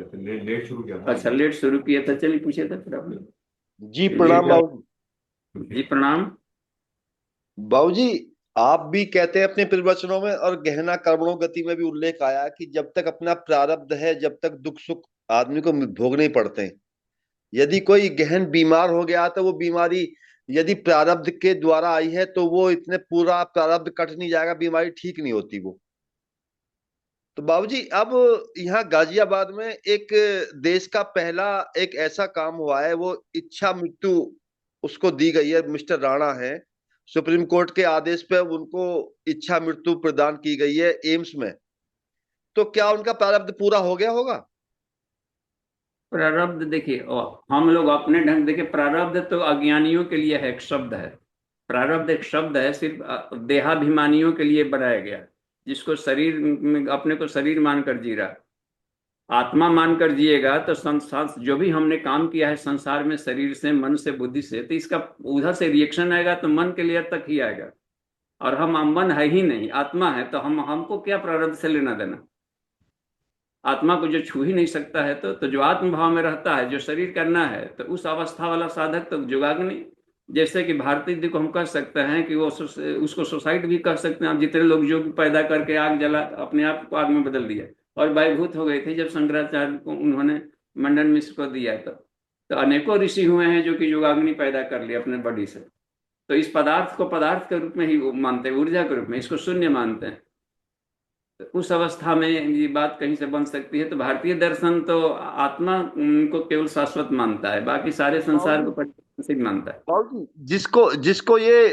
लेट शुरू किया था। अच्छा लेट शुरू किया था, चलिए पूछे था फिर आपने। जी प्रणाम बाबू। जी प्रणाम। बाबूजी, आप भी कहते हैं अपने प्रवचनों में और गहना कर्मणों गति में भी उल्लेख आया कि जब तक अपना प्रारब्ध है, जब तक दुख सुख आदमी को भोगने पड़ते हैं। यदि कोई गहन बीमार हो गया तो वो बीमारी यदि प्रारब्ध के द्वारा आई है, तो वो इतने पूरा प्रारब्ध कट नहीं जाएगा, बीमारी ठीक नहीं होती वो। तो बाबूजी, अब यहाँ गाजियाबाद में एक देश का पहला एक ऐसा काम हुआ है, वो इच्छा मृत्यु उसको दी गई है। मिस्टर राणा है, सुप्रीम कोर्ट के आदेश पे उनको इच्छा मृत्यु प्रदान की गई है एम्स में। तो क्या उनका प्रारब्ध पूरा हो गया होगा? प्रारब्ध देखिए, हम लोग अपने ढंग देखिए, प्रारब्ध तो अज्ञानियों के लिए है, एक शब्द है। प्रारब्ध एक शब्द है, सिर्फ देहाभिमानियों के लिए बनाया गया, जिसको शरीर में अपने को शरीर मानकर जी रहा। आत्मा मानकर जिएगा तो संसार जो भी हमने काम किया है संसार में, शरीर से, मन से, बुद्धि से, तो इसका उधर से रिएक्शन आएगा, तो मन के लिए तक ही आएगा। और हम मन है ही नहीं, आत्मा है, तो हमको क्या प्रारब्ध से लेना देना? आत्मा को जो छू ही नहीं सकता है, तो जो आत्म भाव में रहता है, जो शरीर करना है, तो उस अवस्था वाला साधक तो जोगाग्नि, जैसे कि भारती जी को हम कह सकते हैं कि वो उसको सुसाइड भी कह सकते हैं। आप जितने लोग जो पैदा करके आग जला, अपने आप को आग में बदल दिया, और वायुभूत हो गए थे जब शंकराचार्य को उन्होंने मंडन मिश्र को दिया, तो अनेकों ऋषि हुए हैं जो कि योगाग्नि पैदा कर लिया अपने बॉडी से। तो इस पदार्थ को पदार्थ के रूप में ही मानते हैं, ऊर्जा के रूप में, इसको शून्य मानते हैं। तो उस अवस्था में ये बात कहीं से बन सकती है। तो भारतीय दर्शन तो आत्मा को केवल शाश्वत मानता है, बाकी सारे संसार को प्राकृतिक मानता है। बाबूजी, जिसको जिसको ये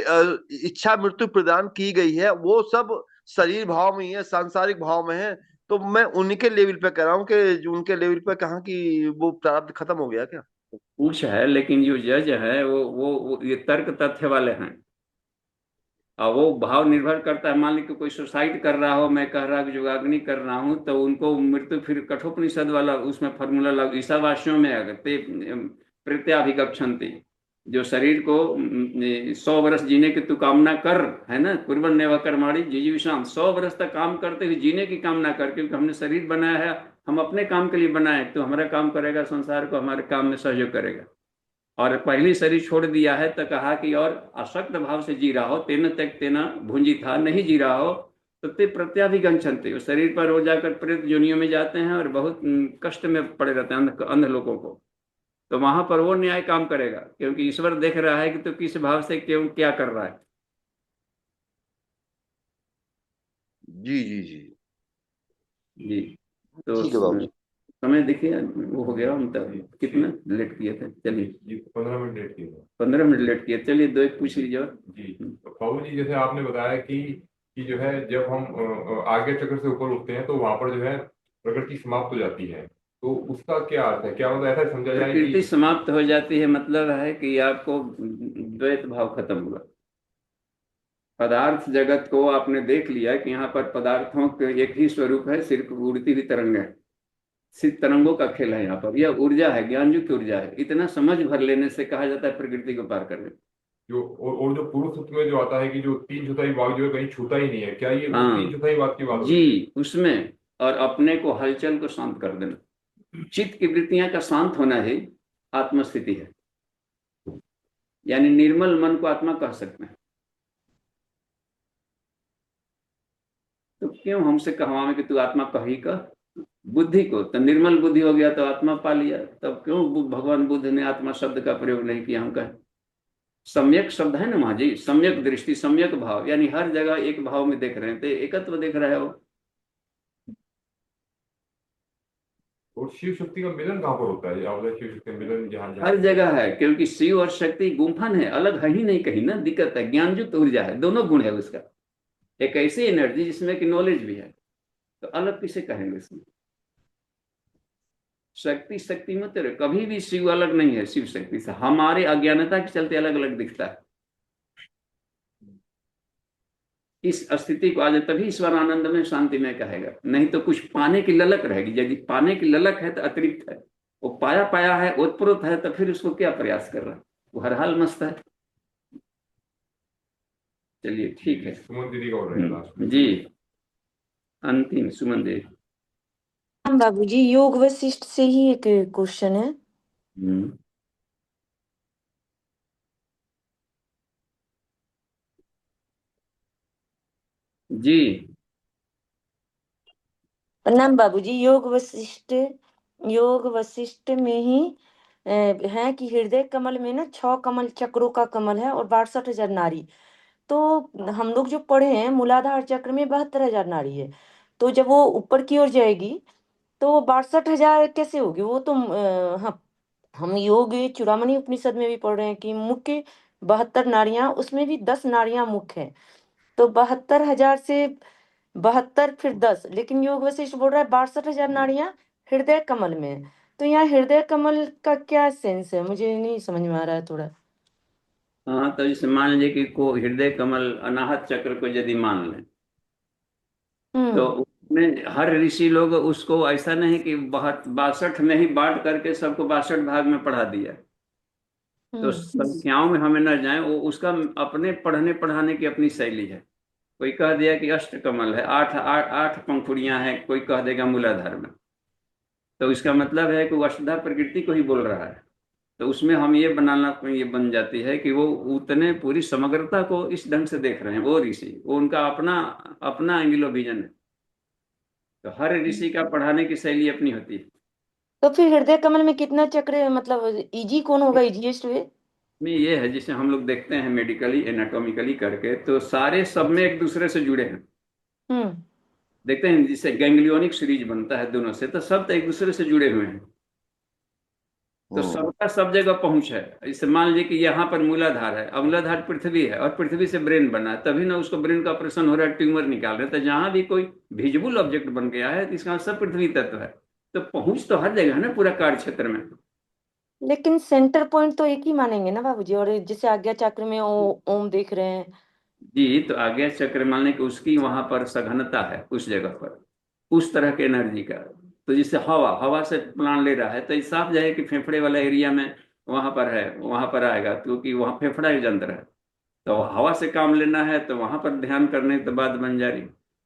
इच्छा मृत्यु प्रदान की गई है, वो सब शरीर भाव में ही है, सांसारिक भाव में है। तो मैं उन्हीं के लेवल पे कह रहा हूँ कि जो उनके लेवल पे कहा कि वो प्रारब्ध खत्म हो गया क्या? कुछ है, लेकिन जो जज है वो ये तर्क तथ्य वाले हैं, और वो भाव निर्भर करता है। मान ली कि कोई सुसाइड कर रहा हो, मैं कह रहा कि योगाग्नि कर रहा हूं, तो उनको मृत्यु फिर कठोपनिषद वाला उसमें फॉर्मूला लग, ईशावास्यों में अगर ते प्रत्याभिगच्छन्ति, जो शरीर को 100 वर्ष जीने की तू कामना कर, है ना, कुर्बन नेवा कर्माणि जिजीविषाम, 100 वर्ष तक काम करते हुए जीने की कामना कर, क्योंकि हमने शरीर बनाया है, हम अपने काम के लिए बनाए, तो हमारा काम करेगा, संसार को हमारे काम में सहयोग करेगा। और पहली शरीर छोड़ दिया है तो कहा कि और आसक्त भाव से जी रहा हो, तेन तक तेना भुंजी था, नहीं जी रहा हो तो ते प्रत्याभिगंछन्ते, उस शरीर पर हो जाकर प्रेत योनियों में जाते हैं और बहुत कष्ट में पड़े रहते हैं अंध लोगों को। तो वहां पर वो न्याय काम करेगा, क्योंकि ईश्वर देख रहा है कि तो किस भाव से क्यों क्या कर रहा है। जी जी जी। जी। तो ठीक है बाबू जी। समय देखिए वो हो गया, हम तब कितना लेट किए थे, चलिए ये 15 मिनट लेट किए थे। 15 मिनट लेट किए, चलिए दो एक पूछ लीजिए और। जी, तो बाबू जी जैसे आपने बताया कि जो है जब हम आज्ञा चक्र से ऊपर उठते हैं तो वहां पर जो है प्रकृति समाप्त हो जाती है, तो उसका क्या अर्थ है, क्या मतलब ऐसा समझा जाए प्रकृति कि समाप्त हो जाती है मतलब है कि आपको द्वैत भाव खत्म हुआ। पदार्थ जगत को आपने देख लिया कि यहाँ पर पदार्थों के एक ही स्वरूप है, सिर्फ उड़ती हुई तरंग है, सिर्फ तरंगों का खेल है। यहाँ पर यह ऊर्जा है, ज्ञान युक्त ऊर्जा है, इतना समझ भर लेने से कहा जाता है प्रकृति को पार करने। जो और जो पुरुष सूत्र में जो आता है कि जो 3/4 भाग जो है कहीं छूता ही नहीं है, क्या ये हाँ 3/4 भाग की बात हो रही है? जी, उसमें और अपने को हलचल को शांत कर देना, चित्त की वृत्तियां का शांत होना ही आत्मस्थिति है, यानी निर्मल मन को आत्मा कह सकते हैं। तो क्यों हमसे कहवावे कि तू आत्मा कही का बुद्धि को, तो निर्मल बुद्धि हो गया तो आत्मा पा लिया, तब क्यों भगवान बुद्ध ने आत्मा शब्द का प्रयोग नहीं किया? हम कहें सम्यक शब्द है ना वहां जी, सम्यक दृष्टि, सम्यक भाव, यानी हर जगह एक भाव में देख रहे हैं, तो एकत्व देख रहे हो। और शिव शक्ति का मिलन कहाँ पर होता है? आप शिव शक्ति का मिलन जहाँ हर जगह है, क्योंकि शिव और शक्ति गुम्फन है, अलग है ही नहीं कहीं ना। दिक्कत है ज्ञान युक्त ऊर्जा है, दोनों गुण है उसका। एक ऐसी एनर्जी जिसमें कि नॉलेज भी है, तो अलग किसे कहेंगे इसमें? शक्ति शक्ति मत रहे, कभी भी शिव अलग नहीं है शिव शक्ति से, हमारे अज्ञानता के चलते अलग अलग दिखता है। इस स्थिति को आज तभी ईश्वर आनंद में शांति में कहेगा, नहीं तो कुछ पाने की ललक रहेगी। यदि पाने की ललक है तो अतिरिक्त है, वो पाया पाया है, ओतप्रोत है, तो फिर उसको क्या प्रयास कर रहा है? वो हर हाल मस्त है। चलिए ठीक है। सुमन दीदी का हो रहा है लास्ट में। जी अंतिम सुमन देवी। हाँ बाबूजी, योग वशिष्ठ से ही एक क्वेश्चन है। जी प्रणाम बाबूजी। योग वशिष्ठ में ही है कि हृदय कमल में ना 6 कमल चक्रों का कमल है और 62,000 नाड़ी। तो हम लोग जो पढ़े हैं मूलाधार चक्र में 72,000 नाड़ी है, तो जब वो ऊपर की ओर जाएगी तो 62,000 कैसे होगी? वो तो हाँ, हम योग चूड़ामणि उपनिषद में भी पढ़ रहे हैं कि मुख्य 72 नाड़ियां, उसमें भी 10 नाड़ियां मुख्य है, तो 72,000 से 72 फिर 10, लेकिन योग वशिष्ठ बोल रहा है 62,000 नाड़ियां हृदय कमल में है। तो यहाँ हृदय कमल का क्या सेंस है, मुझे नहीं समझ में आ रहा है थोड़ा। हाँ, तो जैसे मान लीजिए कि को हृदय कमल अनाहत चक्र को यदि मान लें, तो उसमें हर ऋषि लोग उसको ऐसा नहीं कि 62 में ही बांट करके सबको 62 भाग में पढ़ा दिया। तो संख्याओं में हमें न जाए, वो उसका अपने पढ़ने पढ़ाने की अपनी शैली है। कोई कह दिया कि अष्ट कमल है, आठ आठ आठ पंखुड़ियां हैं, कोई कह देगा मूलाधार में, तो इसका मतलब है कि वो अष्टधा प्रकृति को ही बोल रहा है। तो उसमें हम ये ये बन जाती है कि वो उतने पूरी समग्रता को इस ढंग से देख रहे हैं वो ऋषि, वो उनका अपना अपना एंगल ऑफ विजन है। तो हर ऋषि का पढ़ाने की शैली अपनी होती है। तो फिर हृदय कमल में कितना चक्र, मतलब इजी कौन होगा, इजीएस्ट वे? में ये है जिसे हम लोग देखते हैं मेडिकली एनाटॉमिकली करके, तो सारे सब में एक दूसरे से जुड़े हैं। देखते हैं जिससे गैंग्लियोनिक सीरीज बनता है दोनों से, तो सब तो एक दूसरे से जुड़े हुए हैं, तो सबका सब जगह पहुंच है। जैसे मान लीजिए कि यहाँ पर मूलाधार है, अब मूलाधार पृथ्वी है और पृथ्वी से ब्रेन बना है, तभी ना उसको ब्रेन का ऑपरेशन हो रहा है, ट्यूमर निकाल रहे हैं। तो जहां भी कोई विजिबल ऑब्जेक्ट बन गया है तो इसका सब पृथ्वी तत्व है, तो पहुंच तो हर जगह है ना पूरा कार्य क्षेत्र में। लेकिन सेंटर पॉइंट तो एक ही मानेंगे ना बाबूजी, और जैसे आज्ञा चक्र में ओम देख रहे हैं। जी, तो आज्ञा चक्र मान लें कि उसकी वहां पर सघनता है उस जगह पर, उस तरह के एनर्जी का। तो जैसे हवा हवा से प्राण ले रहा है, तो साफ जाए कि फेफड़े वाला एरिया में वहां पर है, वहां पर आएगा, क्योंकि वहां फेफड़ा यंत्र है। तो हवा से काम लेना है तो वहां पर ध्यान करने के बाद बन जा रही।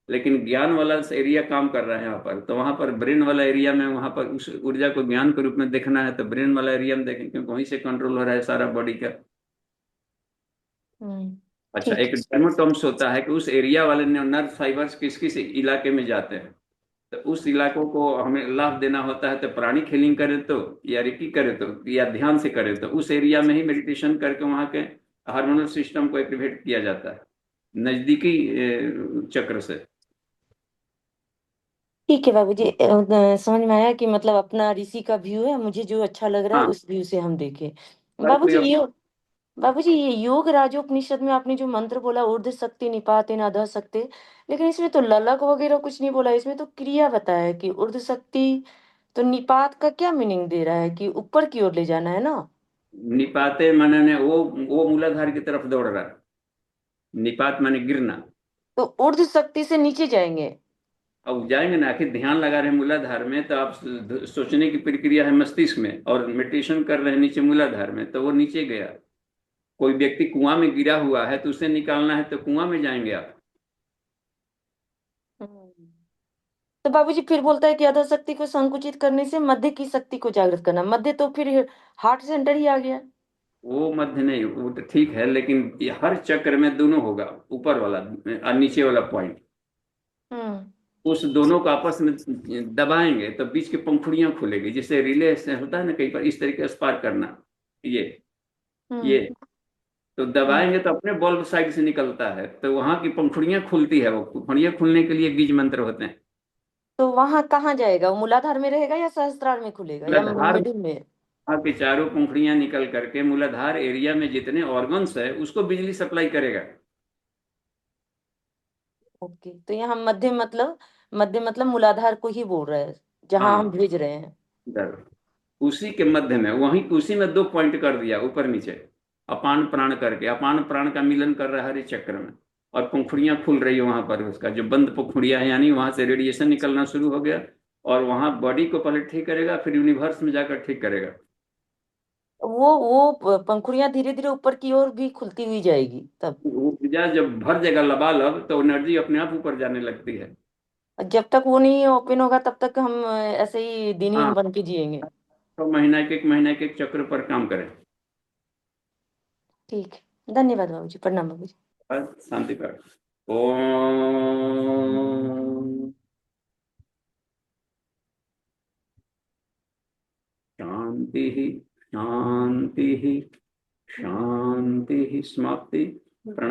लेकिन ज्ञान वाला एरिया काम कर रहा है यहाँ पर, तो वहां पर ब्रेन वाला एरिया में, वहां पर उस ऊर्जा को ज्ञान के रूप में देखना है तो ब्रेन वाला एरिया में देखें, क्योंकि वहीं से कंट्रोल हो रहा है सारा बॉडी का। अच्छा, ठीक एक डर्मेटोम्स होता है कि उस एरिया वाले नर्व फाइबर्स किस किस इलाके में जाते हैं, तो उस इलाकों को हमें लाभ देना होता है, तो प्राणिक हीलिंग करे तो, या रिकी करे तो, या ध्यान से करे तो, उस एरिया में ही मेडिटेशन करके वहां के हार्मोनल सिस्टम को एक्टिवेट किया जाता है नजदीकी चक्र से। ठीक है बाबूजी, समझ में आया कि मतलब अपना ऋषि का व्यू है, मुझे जो अच्छा लग रहा है हाँ, उस व्यू से हम देखें। हर कोई बाबूजी ये योग राजोपनिषद में आपने जो मंत्र बोला, ऊर्ध्व शक्ति निपातेन अधः शक्ति, लेकिन इसमें तो ललक वगैरह कुछ नहीं बोला, इसमें तो क्रिया बताया है कि ऊर्ध्व शक्ति। तो निपात का क्या मीनिंग दे रहा है कि ऊपर की ओर ले जाना है ना? निपाते माने ने वो मूलाधार की तरफ दौड़ रहा है, निपात माने गिरना। तो ऊर्ध्व शक्ति से नीचे जाएंगे? अब जाएंगे ना, आखिर ध्यान लगा रहे हैं मूलाधार में, तो आप सोचने की प्रक्रिया है मस्तिष्क में, और मेडिटेशन कर रहे हैं नीचे मूलाधार में, तो वो नीचे गया। कोई व्यक्ति कुआं में गिरा हुआ है तो उसे निकालना है तो कुआं में जाएंगे आप। हम्म। तो बाबूजी फिर बोलता है कि अधः शक्ति को संकुचित करने से मध्य की शक्ति को जागृत करना, मध्य तो फिर हार्ट सेंटर ही आ गया। वो मध्य नहीं, वो तो ठीक है, लेकिन ये हर चक्र में दोनों होगा, ऊपर वाला और नीचे वाला पॉइंट, हम्म उस दोनों को आपस में दबाएंगे तो बीच की पंखुड़ियां खुलेगी, जिससे रिले से होता है ना कई बार, इस तरीके से स्पार्क करना, ये हम्म तो हम्म। दबाएंगे तो अपने बल्ब साइड से निकलता है, तो वहां की पंखुड़ियां खुलती है, वो पंखुड़ियां खुलने के लिए बीज मंत्र होते हैं। तो वहां कहाँ जाएगा, वो मूलाधार में रहेगा या सहस्त्रार में खुलेगा या मूलाधार, मिडिल में? वहां की चारों पंखुड़ियां निकल करके मूलाधार एरिया में जितने ऑर्गन्स है उसको बिजली सप्लाई करेगा। ओके, तो यहाँ मध्य मतलब मूलाधार को ही बोल रहा है जहां हम हाँ, भेज रहे हैं। इधर उसी के मध्य में, वहीं उसी में दो पॉइंट कर दिया ऊपर नीचे, अपान प्राण करके, अपान प्राण का मिलन कर रहा है हर एक चक्र में, और पंखुड़ियां खुल रही है वहां पर, उसका जो बंद पंखुड़ियां है, यानी वहां से रेडिएशन निकलना शुरू हो गया, और वहां बॉडी को पहले ठीक करेगा, फिर यूनिवर्स में जाकर ठीक करेगा। वो पंखुड़ियां धीरे धीरे ऊपर की ओर भी खुलती हुई जाएगी तब? ऊर्जा जब भर जाएगा लबालब, तो एनर्जी अपने आप ऊपर जाने लगती है। जब तक वो नहीं ओपन होगा तब तक हम ऐसे ही दीनहीन हाँ, बन के जिएंगे। तो महीना के एक चक्र पर काम करें। ठीक है, धन्यवाद बाबूजी, प्रणाम बाबूजी। बस शांति पाठ। ओम शांति, शांति, शांति, समाप्ति।